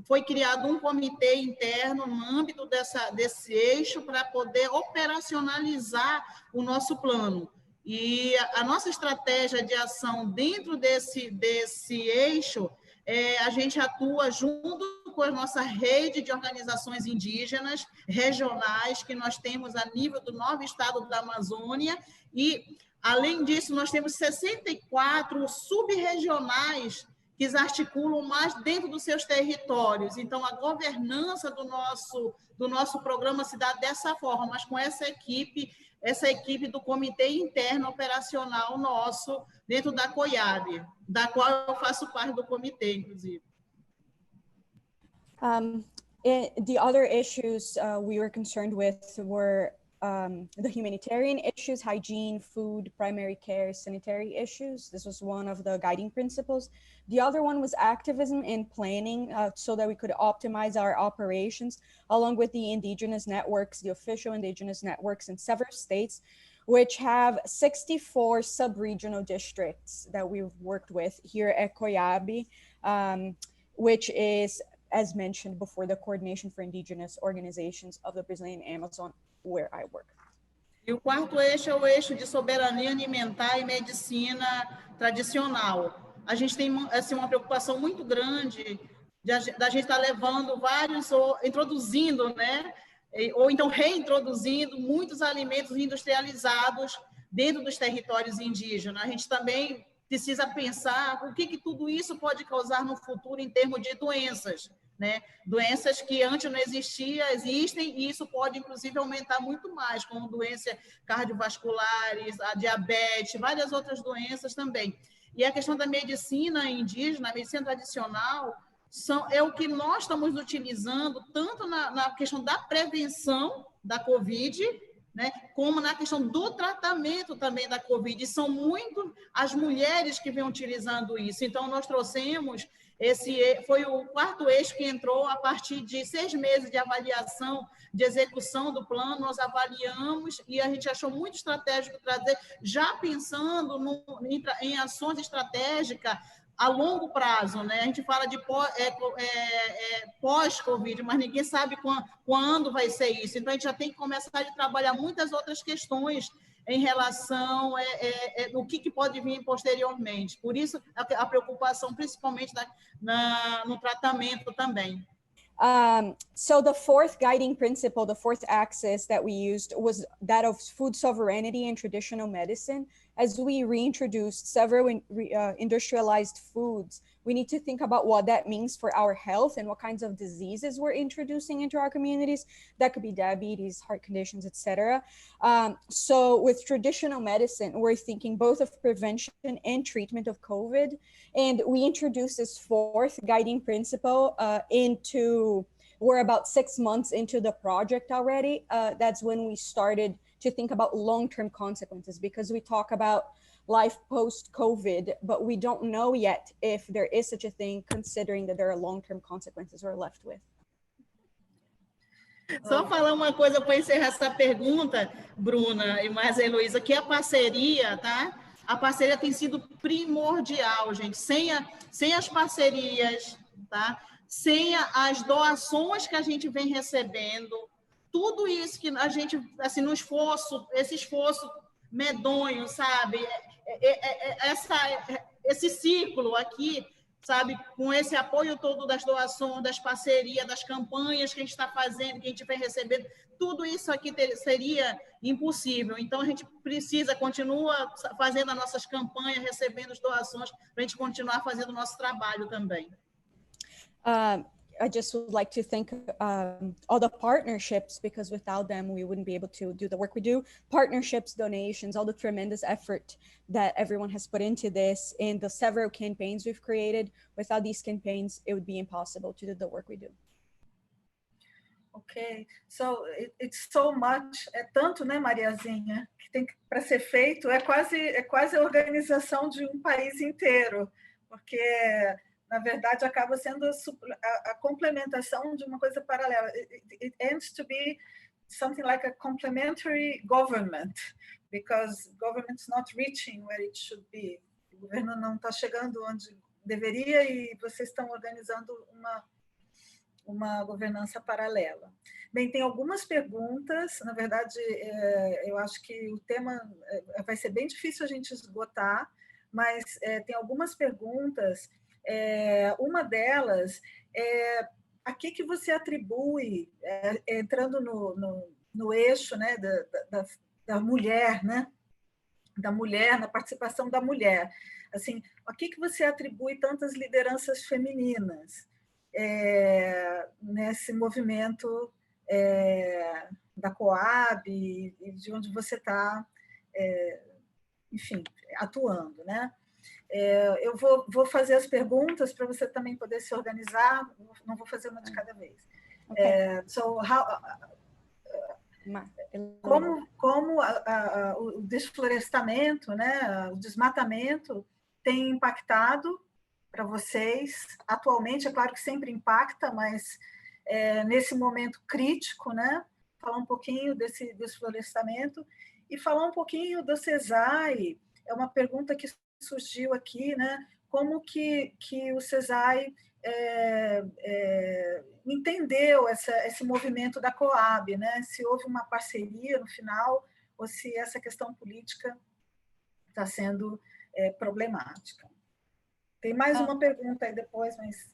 E: Foi criado um comitê interno no âmbito desse eixo para poder operacionalizar o nosso plano. E a nossa estratégia de ação dentro desse eixo, a gente atua junto com a nossa rede de organizações indígenas regionais que nós temos a nível do 9 estados da Amazônia e, além disso, nós temos 64 sub-regionais que articulam mais dentro dos seus territórios. Então, a governança do nosso programa se dá dessa forma, mas com essa equipe do Comitê Interno Operacional nosso, dentro da COIAB, da qual eu faço parte do comitê, inclusive.
F: The other issues we were concerned with were the humanitarian issues, hygiene, food, primary care, sanitary issues. This was one of the guiding principles. The other one was activism and planning so that we could optimize our operations along with the indigenous networks, the official indigenous networks in several states, which have 64 sub-regional districts that we've worked with here at COIAB, which is, as mentioned before, the Coordination for Indigenous Organizations of the Brazilian Amazon, where I work.
E: E o quarto eixo é o eixo de soberania alimentar e medicina tradicional. A gente tem assim, uma preocupação muito grande da gente estar levando introduzindo, né? Ou então reintroduzindo muitos alimentos industrializados dentro dos territórios indígenas. A gente também precisa pensar o que tudo isso pode causar no futuro em termos de doenças, né? Doenças que antes não existem, e isso pode, inclusive, aumentar muito mais, como doenças cardiovasculares, a diabetes, várias outras doenças também. E a questão da medicina indígena, a medicina tradicional, é o que nós estamos utilizando tanto na questão da prevenção da Covid, né, como na questão do tratamento também da Covid. E são muito as mulheres que vêm utilizando isso. Então, nós trouxemos foi o quarto eixo que entrou a partir de 6 meses de avaliação, de execução do plano. Nós avaliamos e a gente achou muito estratégico trazer, já pensando em ações estratégicas a longo prazo, né? A gente fala de pós-Covid, mas ninguém sabe quando vai ser isso. Então, a gente já tem que começar a trabalhar muitas outras questões em relação o que pode vir posteriormente. Por isso, a preocupação, principalmente no tratamento também.
F: So the fourth guiding principle, the fourth axis that we used was that of food sovereignty and traditional medicine. As we reintroduced several industrialized foods, we need to think about what that means for our health and what kinds of diseases we're introducing into our communities. That could be diabetes, heart conditions, etc. So with traditional medicine, we're thinking both of prevention and treatment of COVID. And we introduced this fourth guiding principle we're about 6 months into the project already. That's when we started to think about long-term consequences, because we talk about life post-COVID, but we don't know yet if there is such a thing, considering that there are long-term consequences we're left with.
E: Só falar uma coisa para encerrar essa pergunta, Bruna e mais a Heloísa, que a parceria, tá? A parceria tem sido primordial, gente. Sem as parcerias, tá? Sem as doações que a gente vem recebendo, tudo isso que a gente, assim, no esforço, esse esforço medonho, sabe? Esse ciclo aqui, sabe, com esse apoio todo das doações, das parcerias, das campanhas que a gente está fazendo, que a gente vem recebendo, tudo isso aqui seria impossível. Então, a gente continua fazendo as nossas campanhas, recebendo as doações, para a gente continuar fazendo o nosso trabalho também.
F: I just would like to thank all the partnerships, because without them, we wouldn't be able to do the work we do. Partnerships, donations, all the tremendous effort that everyone has put into this, and the several campaigns we've created. Without these campaigns, it would be impossible to do the work we do.
C: Ok, so it's so much, é tanto, né, Mariazinha, que tem para ser feito, é quase a organização de um país inteiro, porque na verdade acaba sendo a complementação de uma coisa paralela. It ends to be something like a complementary government, because government is not reaching where it should be. O governo não está chegando onde deveria e vocês estão organizando uma governança paralela. Bem, tem algumas perguntas, na verdade, eu acho que o tema vai ser bem difícil a gente esgotar, mas tem algumas perguntas, uma delas é a que você atribui, entrando no eixo, né, da mulher, né, da mulher, na participação da mulher, assim, a que você atribui tantas lideranças femininas nesse movimento da Coab e de onde você está, enfim, atuando, né? Eu vou fazer as perguntas para você também poder se organizar, não vou fazer uma de cada vez.
F: Okay.
C: Como o desflorestamento, né, o desmatamento tem impactado para vocês atualmente? É claro que sempre impacta, mas nesse momento crítico, né? Falar um pouquinho desse desflorestamento e falar um pouquinho do CESAI. É uma pergunta que surgiu aqui, né? Como que o CESAI entendeu esse movimento da Coab, né? Se houve uma parceria no final ou se essa questão política está sendo problemática. Tem mais uma pergunta aí depois, mas...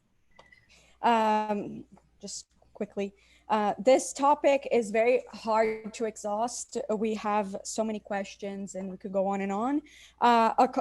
F: Just quickly, this topic is very hard to exhaust. We have so many questions and we could go on and on.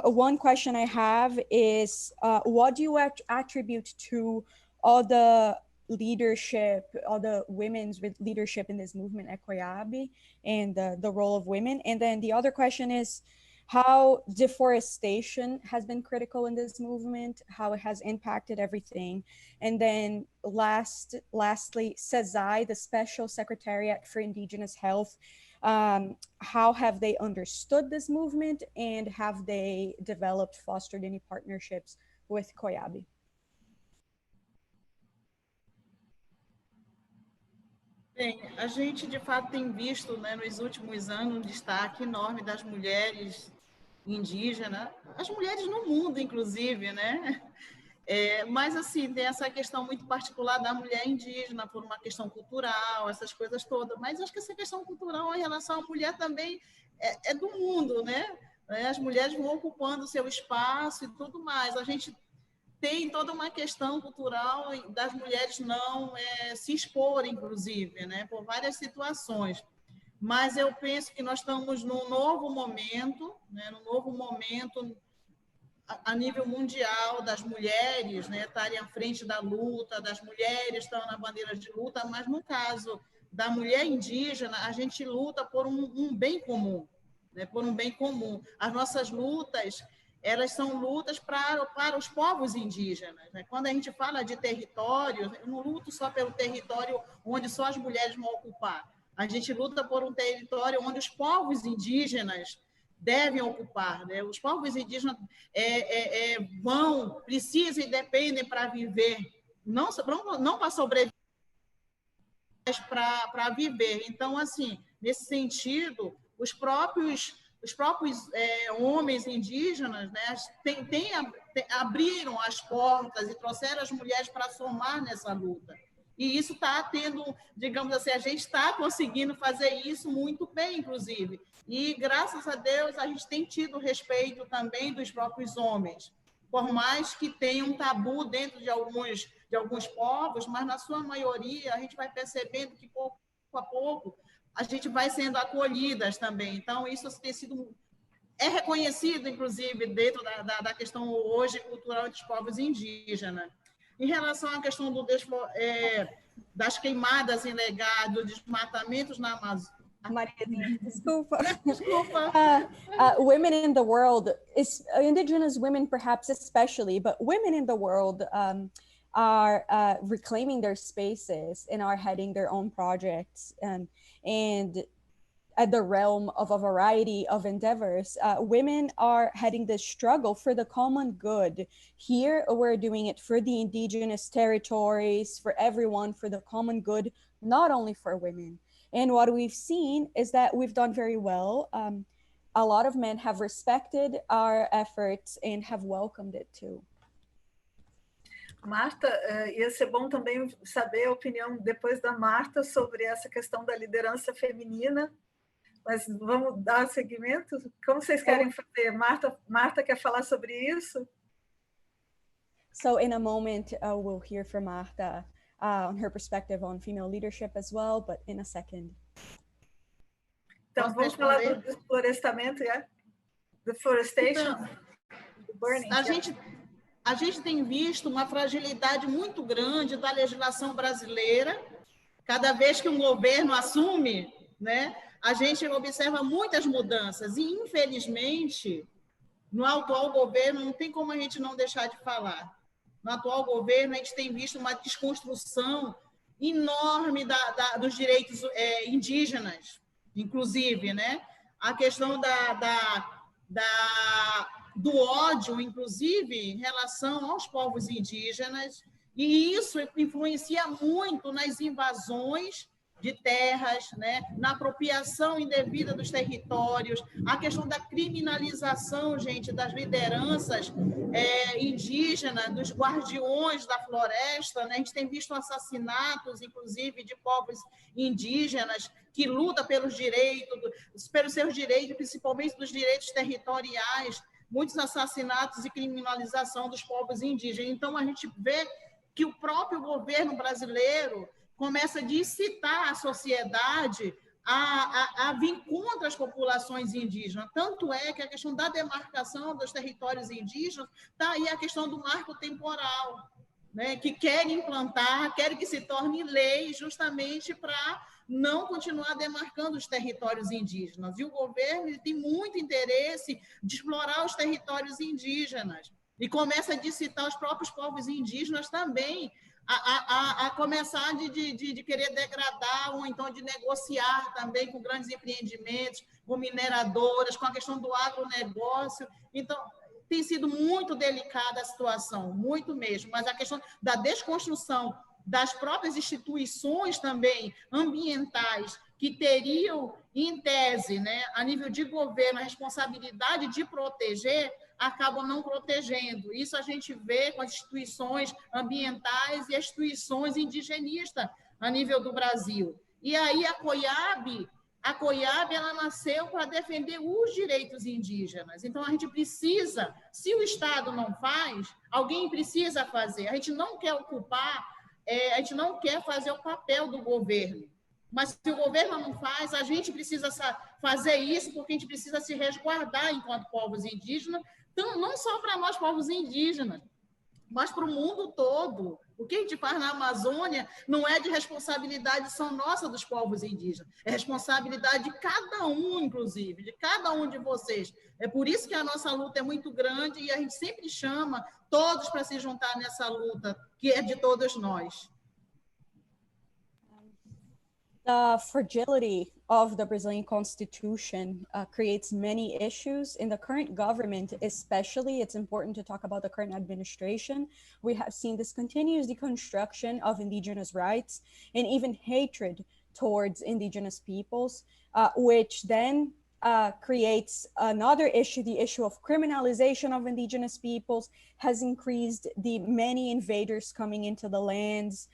F: One question I have is, what do you attribute to all the leadership, all the women's leadership in this movement at COIAB and the role of women? And then the other question is, how deforestation has been critical in this movement, how it has impacted everything. And then lastly, CESAI, the Special Secretariat for Indigenous Health, how have they understood this movement and have they developed, fostered any partnerships with COIAB?
E: Bem, a gente, de fato, tem visto, né, nos últimos anos um destaque enorme das mulheres indígenas, as mulheres no mundo, inclusive, né? Mas, assim, tem essa questão muito particular da mulher indígena, por uma questão cultural, essas coisas todas. Mas acho que essa questão cultural em relação à mulher também é do mundo, né? As mulheres vão ocupando o seu espaço e tudo mais. A gente tem toda uma questão cultural das mulheres não se expor, inclusive, né, por várias situações. Mas eu penso que nós estamos num novo momento, né, a nível mundial das mulheres, né, estarem à frente da luta, das mulheres estão na bandeira de luta, mas no caso da mulher indígena, a gente luta por um bem comum, né, por um bem comum. As nossas lutas, elas são lutas para os povos indígenas, né? Quando a gente fala de território, eu não luto só pelo território onde só as mulheres vão ocupar. A gente luta por um território onde os povos indígenas devem ocupar, né? Os povos indígenas precisam e dependem para viver, não para sobreviver, para viver. Então, assim, nesse sentido, os próprios homens indígenas, né, abriram as portas e trouxeram as mulheres para somar nessa luta. E isso está tendo, digamos assim, a gente está conseguindo fazer isso muito bem, inclusive. E, graças a Deus, a gente tem tido respeito também dos próprios homens, por mais que tenha um tabu dentro de alguns povos, mas, na sua maioria, a gente vai percebendo que, pouco a pouco, a gente vai sendo acolhidas também. Então, isso tem sido... É reconhecido, inclusive, dentro da questão hoje cultural dos povos indígenas. Em relação à questão das queimadas ilegais, dos desmatamentos na Amazônia...
F: Mariazinha, desculpa.
E: Desculpa.
F: Women in the world, indigenous women perhaps especially, but women in the world are reclaiming their spaces and are heading their own projects. And at the realm of a variety of endeavors, women are heading this struggle for the common good. Here, we're doing it for the indigenous territories, for everyone, for the common good, not only for women. And what we've seen is that we've done very well. A lot of men have respected our efforts and have welcomed it too.
C: Marta, ia ser bom também saber a opinião depois da Marta sobre essa questão da liderança feminina, mas vamos dar seguimento? Como vocês querem fazer? Marta quer falar sobre isso?
F: So in a moment, we'll hear from Marta on her perspective on female leadership as well, but in a second.
C: Então, vamos falar do desflorestamento, deforestation,
E: então,
C: burning.
E: A gente tem visto uma fragilidade muito grande da legislação brasileira. Cada vez que um governo assume, né, a gente observa muitas mudanças. E, infelizmente, no atual governo, não tem como a gente não deixar de falar. No atual governo, a gente tem visto uma desconstrução enorme dos direitos indígenas, inclusive, né? A questão do ódio, inclusive, em relação aos povos indígenas, e isso influencia muito nas invasões de terras, né? Na apropriação indevida dos territórios, a questão da criminalização, gente, das lideranças indígenas, dos guardiões da floresta, né? A gente tem visto assassinatos, inclusive, de povos indígenas que lutam pelos seus direitos, principalmente dos direitos territoriais, muitos assassinatos e criminalização dos povos indígenas. Então, a gente vê que o próprio governo brasileiro começa a incitar a sociedade a vir contra as populações indígenas. Tanto é que a questão da demarcação dos territórios indígenas está aí a questão do marco temporal, né, que querem implantar, querem que se torne lei justamente para não continuar demarcando os territórios indígenas. E o governo tem muito interesse de explorar os territórios indígenas e começa a citar os próprios povos indígenas também, a começar de querer degradar ou então de negociar também com grandes empreendimentos, com mineradoras, com a questão do agronegócio. Então, tem sido muito delicada a situação, muito mesmo, mas a questão da desconstrução das próprias instituições também ambientais que teriam, em tese, né, a nível de governo, a responsabilidade de proteger, acabam não protegendo. Isso a gente vê com as instituições ambientais e as instituições indigenistas a nível do Brasil. E aí a COIAB ela nasceu para defender os direitos indígenas. Então, a gente precisa, se o Estado não faz, alguém precisa fazer. A gente não quer ocupar, a gente não quer fazer o papel do governo. Mas se o governo não faz, a gente precisa fazer isso, porque a gente precisa se resguardar enquanto povos indígenas, então, não só para nós, povos indígenas, mas para o mundo todo. O que a gente faz na Amazônia não é de responsabilidade só nossa dos povos indígenas, é responsabilidade de cada um, inclusive, de cada um de vocês. É por isso que a nossa luta é muito grande e a gente sempre chama todos para se juntar nessa luta, que é de todos nós.
F: The fragility of the Brazilian Constitution creates many issues in the current government, especially. It's important to talk about the current administration. We have seen this continuous deconstruction of indigenous rights and even hatred towards indigenous peoples, which then creates another issue. The issue of criminalization of indigenous peoples has increased the many invaders coming into the lands,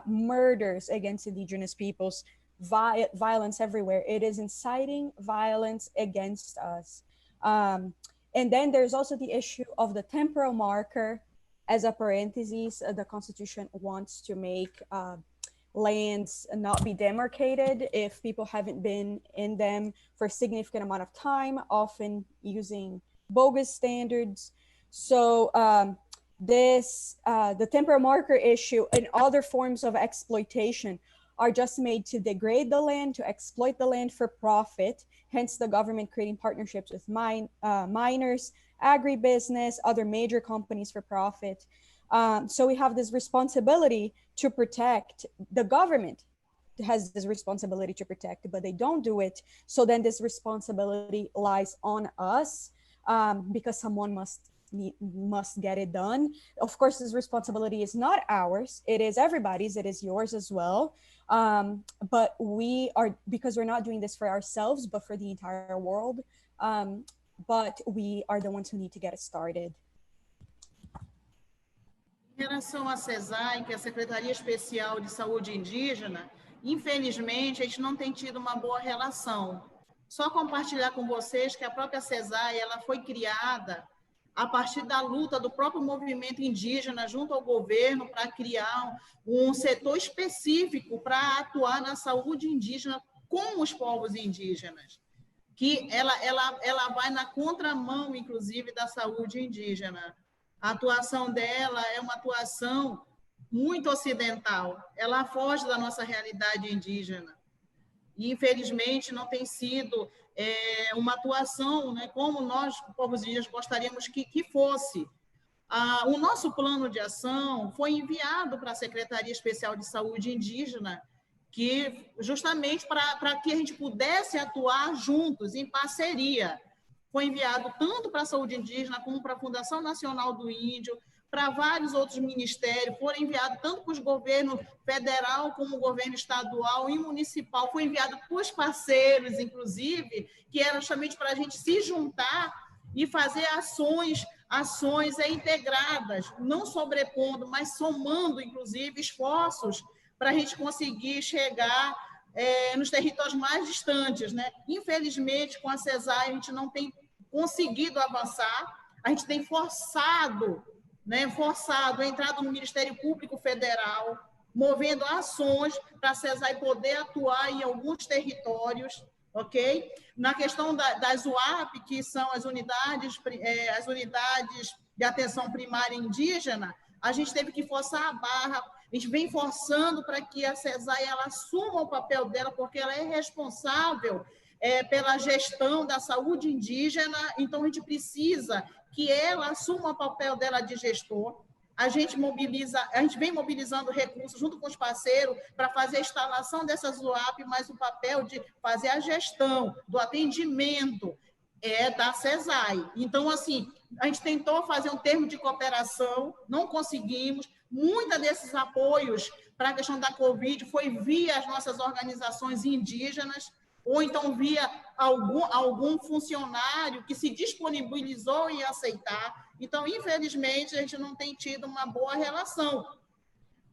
F: murders against indigenous peoples, violence everywhere. It is inciting violence against us. And then there's also the issue of the temporal marker. As a parenthesis, the Constitution wants to make lands not be demarcated if people haven't been in them for a significant amount of time, often using bogus standards. So the temporal marker issue and other forms of exploitation are just made to degrade the land, to exploit the land for profit, hence the government creating partnerships with miners, agribusiness, other major companies for profit. So we have this responsibility to protect. The government has this responsibility to protect, but they don't do it. So then this responsibility lies on us because someone must get it done. Of course, this responsibility is not ours. It is everybody's. It is yours as well. But we are, because we're not doing this for ourselves, but for the entire world. But we are the ones who need to get it started.
E: Em relação à CESAI, que é a Secretaria Especial de Saúde Indígena, infelizmente, a gente não tem tido uma boa relação. Só compartilhar com vocês que a própria CESAI, ela foi criada a partir da luta do próprio movimento indígena junto ao governo para criar um setor específico para atuar na saúde indígena com os povos indígenas, que ela vai na contramão, inclusive, da saúde indígena. A atuação dela é uma atuação muito ocidental, ela foge da nossa realidade indígena. E, infelizmente, não tem sido uma atuação, né, como nós, povos indígenas, gostaríamos que fosse. O nosso plano de ação foi enviado para a Secretaria Especial de Saúde Indígena, que justamente para que a gente pudesse atuar juntos, em parceria. Foi enviado tanto para a saúde indígena como para a Fundação Nacional do Índio, para vários outros ministérios, foram enviados tanto para os governos federal como o governo estadual e municipal, foi enviado para os parceiros, inclusive, que era justamente para a gente se juntar e fazer ações integradas, não sobrepondo, mas somando, inclusive, esforços para a gente conseguir chegar nos territórios mais distantes, né? Infelizmente, com a CESAI, a gente não tem conseguido avançar, a gente tem forçado a entrada no Ministério Público Federal, movendo ações para a CESAI poder atuar em alguns territórios, ok? Na questão das UAP, que são as unidades de atenção primária indígena, a gente teve que forçar a barra, a gente vem forçando para que a CESAI ela assuma o papel dela, porque ela é responsável pela gestão da saúde indígena, então a gente precisa que ela assuma o papel dela de gestor. A gente vem mobilizando recursos junto com os parceiros para fazer a instalação dessas UAP, mas o papel de fazer a gestão do atendimento é da CESAI. Então, assim, a gente tentou fazer um termo de cooperação, não conseguimos. Muitos desses apoios para a questão da Covid foi via as nossas organizações indígenas, ou então via algum funcionário que se disponibilizou em aceitar. Então, infelizmente, a gente não tem tido uma boa relação.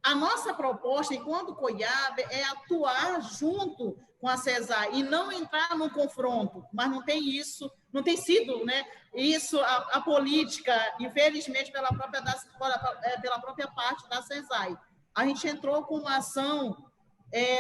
E: A nossa proposta, enquanto COIAB, é atuar junto com a CESAI e não entrar no confronto, mas não tem isso, não tem sido, né, isso a política, infelizmente, pela própria parte da CESAI. A gente entrou com uma ação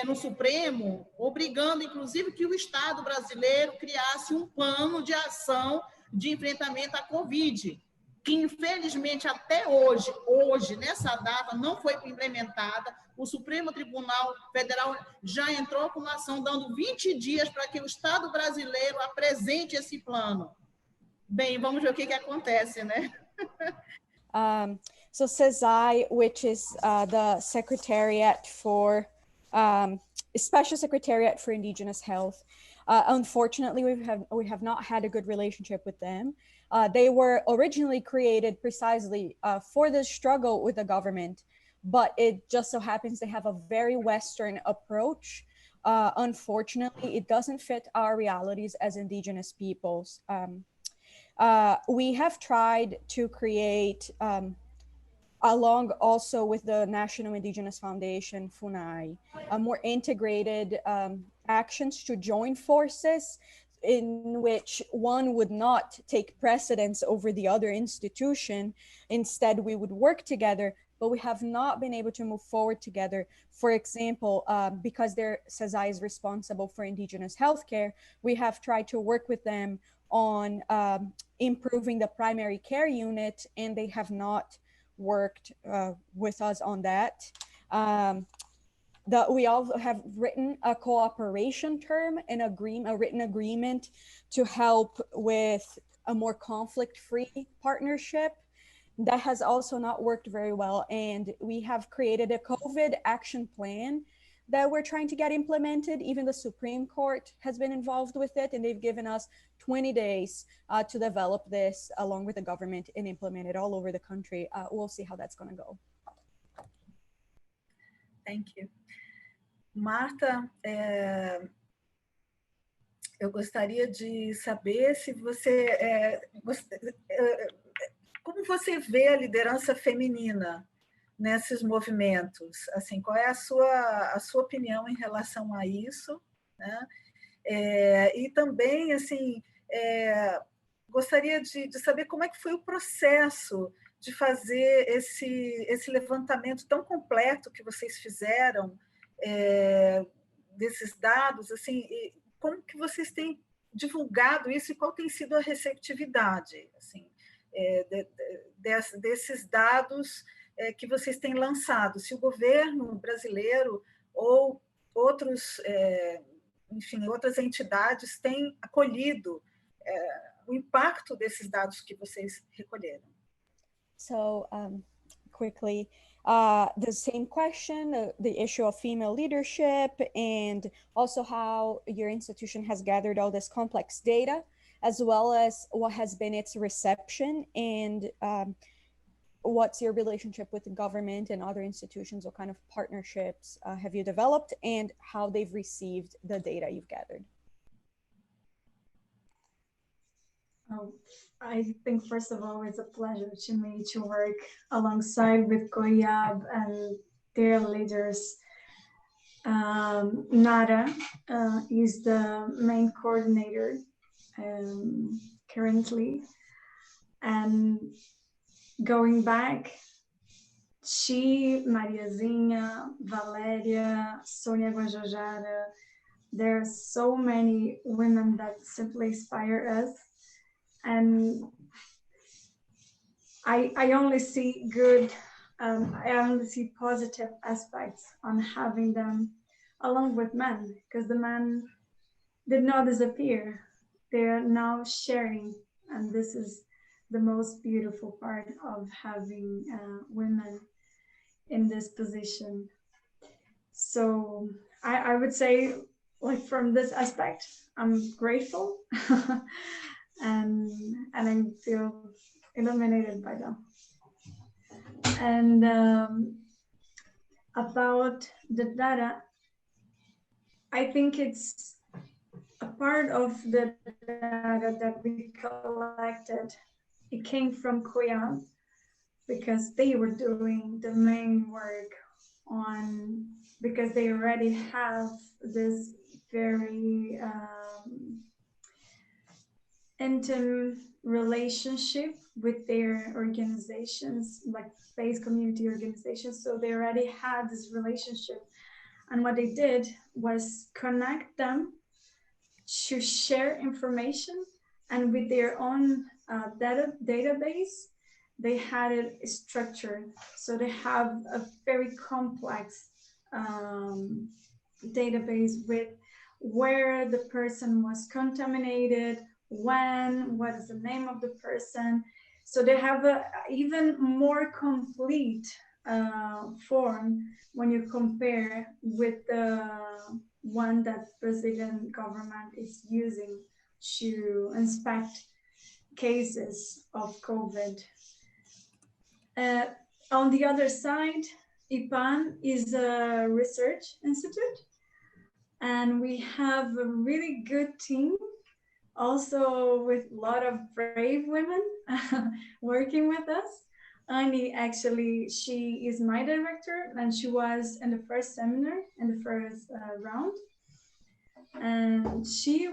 E: no Supremo, obrigando, inclusive, que o Estado brasileiro criasse um plano de ação de enfrentamento à Covid, que, infelizmente, até hoje, nessa data, não foi implementada. O Supremo Tribunal Federal já entrou com uma ação dando 20 dias para que o Estado brasileiro apresente esse plano. Bem, vamos ver o que acontece, né?
F: So CESAI, which is the Secretariat for Special Secretariat for Indigenous Health. Unfortunately, we have not had a good relationship with them. They were originally created precisely for the struggle with the government, but it just so happens they have a very Western approach. Unfortunately, it doesn't fit our realities as Indigenous peoples. We have tried to create, along also with the National Indigenous Foundation, FUNAI, more integrated actions to join forces in which one would not take precedence over the other institution. Instead, we would work together, but we have not been able to move forward together. For example, because CESAI is responsible for Indigenous healthcare, we have tried to work with them on improving the primary care unit, and they have not worked with us on that. We also have written a cooperation term and a written agreement to help with a more conflict-free partnership. That has also not worked very well. And we have created a COVID action plan that we're trying to get implemented. Even the Supreme Court has been involved with it, and they've given us 20 days to develop this along with the government and implement it all over the country. We'll see how that's going to go.
C: Thank you. Marta, eu gostaria de saber se você, como você vê a liderança feminina nesses movimentos? Assim, qual é a sua opinião em relação a isso, né? E também, assim, gostaria de saber como é que foi o processo de fazer esse levantamento tão completo que vocês fizeram, desses dados, assim, como que vocês têm divulgado isso e qual tem sido a receptividade, assim, desses dados que vocês têm lançado, se o governo brasileiro ou outros, enfim, outras entidades têm acolhido o impacto desses dados que vocês recolheram.
F: So, quickly, the same question, the issue of female leadership, and also how your institution has gathered all this complex data, as well as what has been its reception, and what's your relationship with the government and other institutions, what kind of partnerships have you developed, and how they've received the data you've gathered?
D: I think, first of all, it's a pleasure to me to work alongside with COIAB and their leaders. Nara is the main coordinator currently. And going back, she, Mariazinha, Valeria, Sonia Guajajara, there are so many women that simply inspire us. And I only see good, I only see positive aspects on having them along with men, because the men did not disappear. They're now sharing, and this is the most beautiful part of having women in this position. So I would say, like, from this aspect, I'm grateful. And I feel illuminated by them. And about the data, I think it's a part of the data that we collected. It came from COIAB because they were doing the main work on, because they already have this very intimate relationship with their organizations, like faith community organizations. So they already had this relationship. And what they did was connect them to share information, and with their own database, they had it structured. So they have a very complex database with where the person was contaminated, when, what is the name of the person. So they have a even more complete form when you compare with the one that Brazilian government is using to inspect cases of COVID. On the other side, IPAN is a research institute, and we have a really good team, also with a lot of brave women working with us. Annie, actually, she is my director, and she was in the first seminar, in the first round. And she,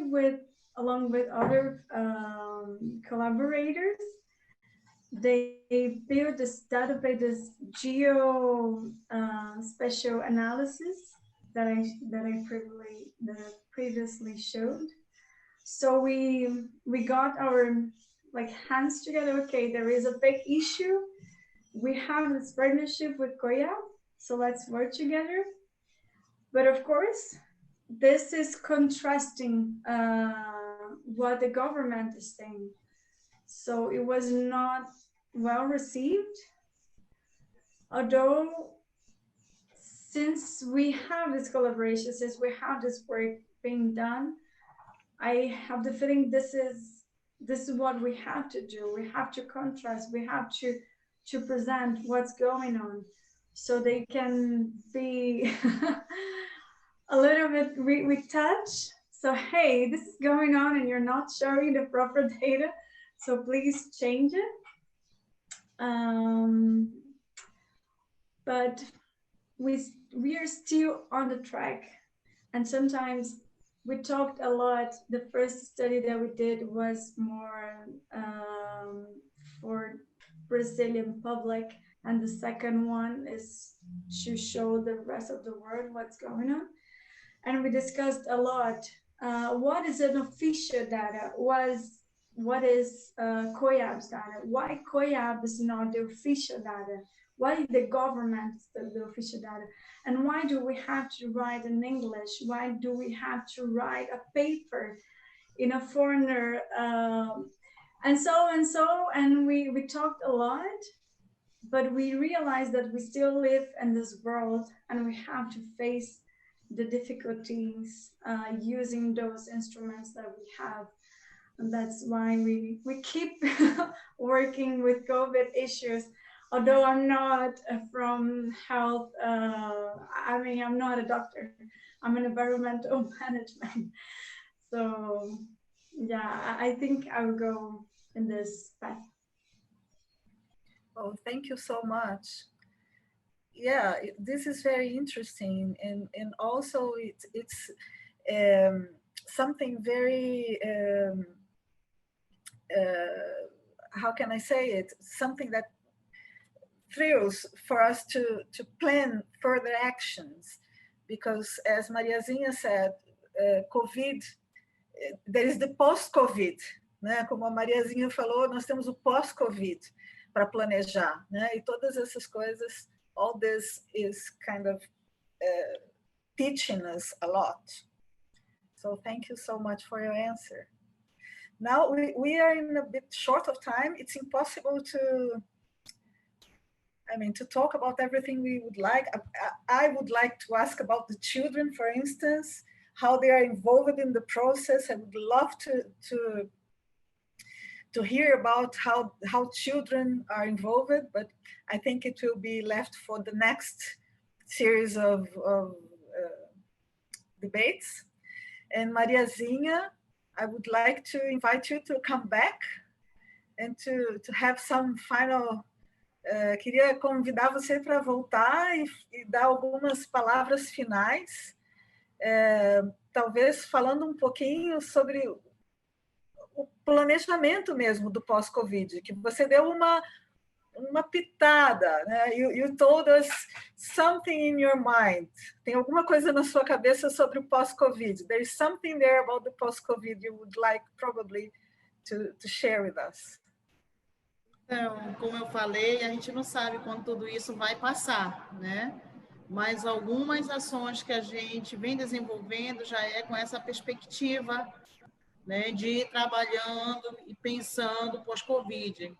D: along with other collaborators, they built this database, this geo spatial analysis that I previously showed. So we got our hands together. Okay, there is a big issue. We have this partnership with COIAB, so let's work together. But of course, this is contrasting what the government is saying. So it was not well received. Although, since we have this collaboration, since we have this work being done, I have the feeling this is what we have to do. We have to contrast. We have to present what's going on, so they can be a little bit with touch. So, hey, this is going on and you're not showing the proper data, so please change it. But we are still on the track, and sometimes we talked a lot. The first study that we did was more for Brazilian public, and the second one is to show the rest of the world what's going on. And we discussed a lot. What is an official data? What is COIAB's data? Why COIAB is not the official data? Why the government is the official data? And why do we have to write in English? Why do we have to write a paper in a foreigner? And we talked a lot, but we realized that we still live in this world and we have to face the difficulties using those instruments that we have. And that's why we keep working with COVID issues. Although I'm not from health, I'm not a doctor. I'm in environmental management. So yeah, I think I will go in this path.
C: Oh, thank you so much. Yeah, this is very interesting, and also it's something very how can I say it? Something that thrills for us to plan further actions, because as Mariazinha said, COVID, there is the post-COVID, né? Como a Mariazinha falou, nós temos o pós-COVID para planejar, né? E todas essas coisas, all this is kind of teaching us a lot. So thank you so much for your answer. Now we are in a bit short of time. It's impossible to talk about everything we would like. I would like to ask about the children, for instance, how they are involved in the process. I would love to hear about how children are involved, but I think it will be left for the next series of debates. And Mariazinha, I would like to invite you to come back and to have some final... queria convidar você para voltar e dar algumas palavras finais, talvez falando um pouquinho sobre o planejamento mesmo do pós-Covid, que você deu uma pitada, né? You told us something in your mind. Tem alguma coisa na sua cabeça sobre o pós-Covid. There is something there about the post-Covid you would like probably to share with us.
E: Então, como eu falei, a gente não sabe quando tudo isso vai passar, né? Mas algumas ações que a gente vem desenvolvendo já é com essa perspectiva, né, de ir trabalhando e pensando pós-Covid.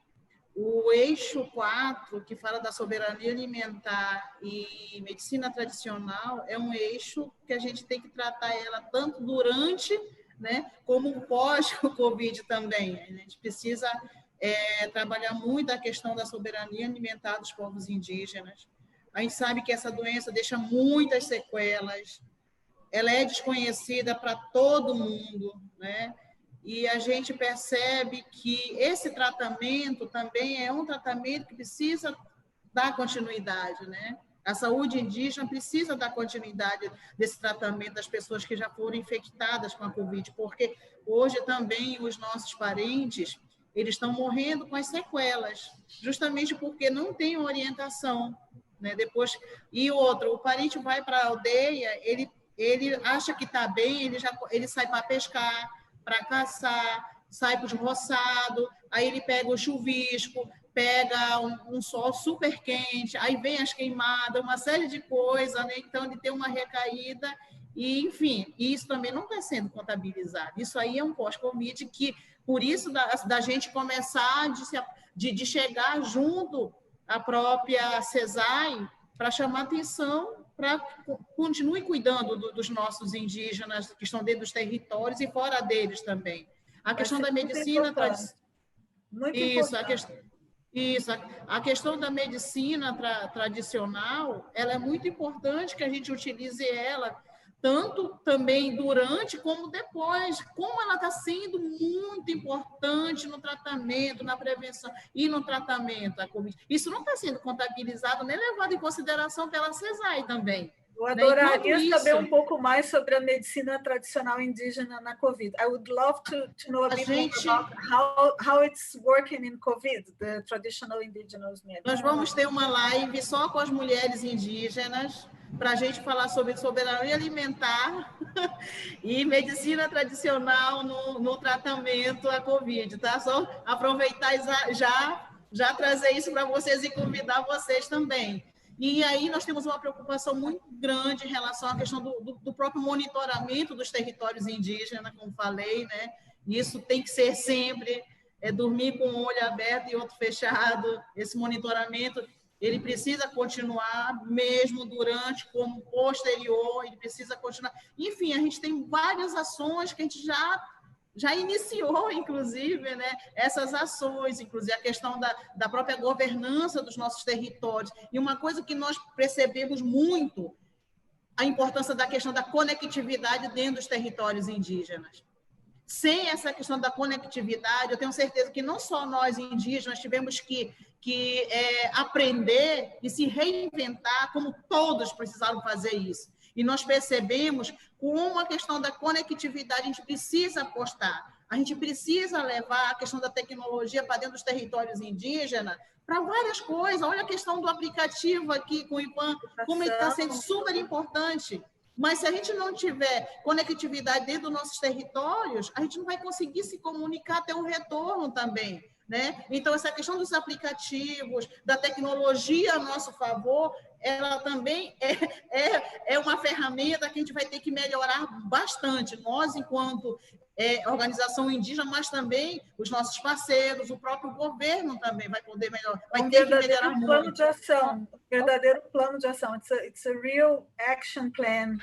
E: o eixo 4, que fala da soberania alimentar e medicina tradicional, é um eixo que a gente tem que tratar ela tanto durante, né, como pós o Covid também. A gente precisa trabalhar muito a questão da soberania alimentar dos povos indígenas. A gente sabe que essa doença deixa muitas sequelas, ela é desconhecida para todo mundo, né? E a gente percebe que esse tratamento também é um tratamento que precisa dar continuidade, né? A saúde indígena precisa dar continuidade desse tratamento das pessoas que já foram infectadas com a Covid, porque hoje também os nossos parentes, eles estão morrendo com as sequelas, justamente porque não tem orientação, né? Depois, e outro, o parente vai para a aldeia, ele acha que está bem, ele sai para pescar, para caçar, sai para os roçados, aí ele pega o chuvisco, pega um sol super quente, aí vem as queimadas, uma série de coisas, né? Então ele tem uma recaída, e enfim, isso também não está sendo contabilizado. Isso aí é um pós-Covid que, por isso, da gente começar de chegar junto à própria CESAI para chamar atenção, para continue cuidando dos nossos indígenas que estão dentro dos territórios e fora deles também. A questão da medicina tradicional. Isso, a questão da medicina tradicional, ela é muito importante que a gente utilize ela, tanto também durante como depois, como ela está sendo muito importante no tratamento, na prevenção e no tratamento da Covid. Isso não está sendo contabilizado nem levado em consideração pela CESAI também.
C: Eu adoraria saber um pouco mais sobre a medicina tradicional indígena na COVID. I would love to know a bit more about how it's working in COVID, the traditional indigenous medicine.
E: Nós vamos ter uma live só com as mulheres indígenas para a gente falar sobre soberania alimentar e medicina tradicional no tratamento à COVID, tá? Só aproveitar e já trazer isso para vocês e convidar vocês também. E aí nós temos uma preocupação muito grande em relação à questão do próprio monitoramento dos territórios indígenas, como falei, né? Isso tem que ser sempre, dormir com um olho aberto e outro fechado. Esse monitoramento, ele precisa continuar mesmo durante, como posterior, ele precisa continuar. Enfim, a gente tem várias ações que a gente já iniciou, inclusive, né, essas ações, inclusive a questão da própria governança dos nossos territórios. E uma coisa que nós percebemos muito, a importância da questão da conectividade dentro dos territórios indígenas. Sem essa questão da conectividade, eu tenho certeza que não só nós indígenas tivemos que aprender e se reinventar, como todos precisaram fazer isso. E nós percebemos como a questão da conectividade a gente precisa apostar. A gente precisa levar a questão da tecnologia para dentro dos territórios indígenas para várias coisas. Olha a questão do aplicativo aqui com o IPAM, como ele está sendo super importante. Mas se a gente não tiver conectividade dentro dos nossos territórios, a gente não vai conseguir se comunicar, ter um retorno também, né? Então, essa questão dos aplicativos, da tecnologia a nosso favor, ela também é uma ferramenta que a gente vai ter que melhorar bastante. Nós, enquanto organização indígena, mas também os nossos parceiros, o próprio governo também vai poder melhorar, vai ter que melhorar muito.
C: Plano de ação, verdadeiro plano de ação. It's a real action plan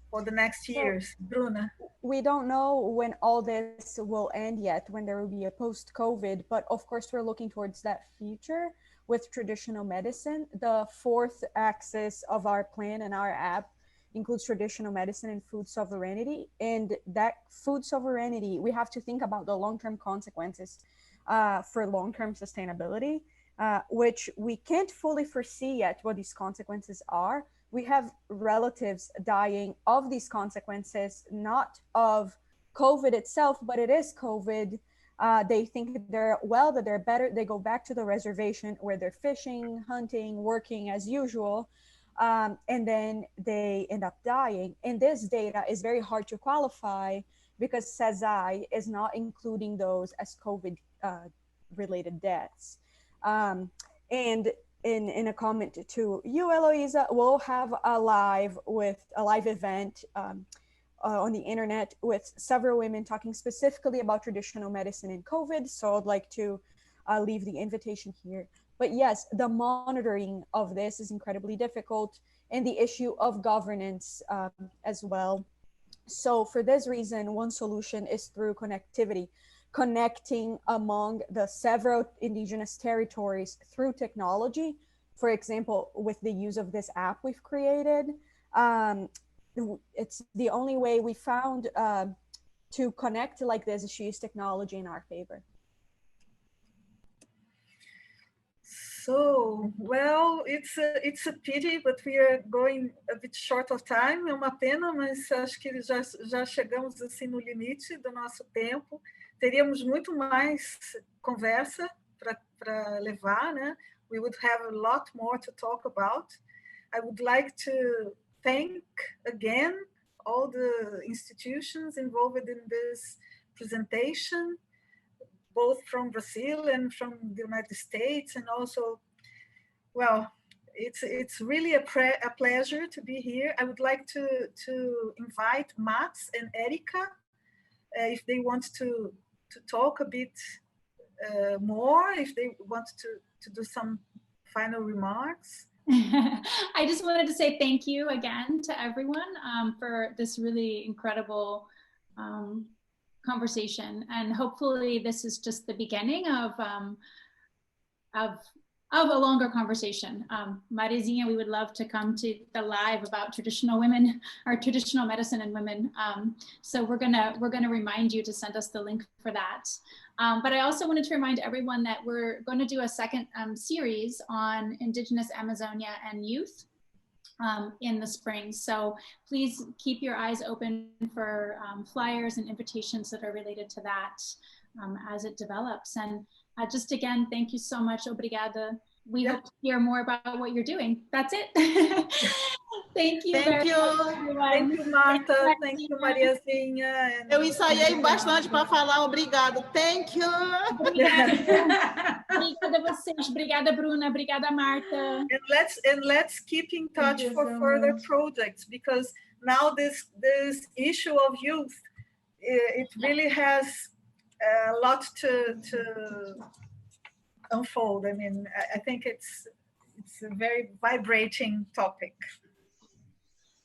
C: for the next years. Bruna?
F: We don't know when all this will end yet, when there will be a post-COVID, but of course we're looking towards that future with traditional medicine. The fourth axis of our plan and our app includes traditional medicine and food sovereignty. And that food sovereignty, we have to think about the long-term consequences for long-term sustainability, which we can't fully foresee yet what these consequences are. We have relatives dying of these consequences, not of COVID itself, but it is COVID. They think they're well, that they're better. They go back to the reservation where they're fishing, hunting, working as usual. And then they end up dying. And this data is very hard to qualify because CESAI is not including those as COVID related deaths. And in a comment to you, Eloisa, we'll have a live event on the internet with several women talking specifically about traditional medicine and COVID. So I'd like to leave the invitation here. But yes, the monitoring of this is incredibly difficult, and the issue of governance as well. So for this reason, one solution is through connectivity, connecting among the several indigenous territories through technology. For example, with the use of this app we've created, it's the only way we found to connect like this is to use technology in our favor.
C: So, well, it's a pity, but we are going a bit short of time. É uma pena, mas acho que já chegamos assim no limite do nosso tempo. Teríamos muito mais conversa para levar, né? We would have a lot more to talk about. I would like to thank again all the institutions involved in this presentation, both from Brazil and from the United States, and also, well, it's really a pleasure to be here. I would like to invite Mats and Erika if they want to talk a bit more, if they want to do some final remarks.
A: I just wanted to say thank you again to everyone for this really incredible conversation, and hopefully this is just the beginning of a longer conversation. Mariazinha, we would love to come to the live about traditional women, or traditional medicine and women. So we're gonna remind you to send us the link for that. But I also wanted to remind everyone that we're going to do a second series on Indigenous Amazonia and youth in the spring. So please keep your eyes open for flyers and invitations that are related to that as it develops. And just again, thank you so much. Obrigada. We hope to hear more about what you're doing. That's it. Thank you.
E: Thank you.
C: Thank you, Marta. Thank you, Mariazinha.
E: Eu ensaiei bastante para falar obrigado. Thank you.
A: Obrigada. Obrigada a vocês. Obrigada, Bruna. Obrigada, Marta.
C: And let's keep in touch for further projects, because now this issue of youth, it really has a lot to unfold. I mean, I think it's a very vibrating topic.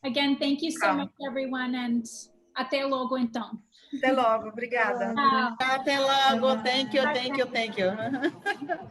A: Again, thank you so much, everyone, and até logo, então.
C: Até logo, obrigada.
A: Tchau.
E: Até logo. Thank you.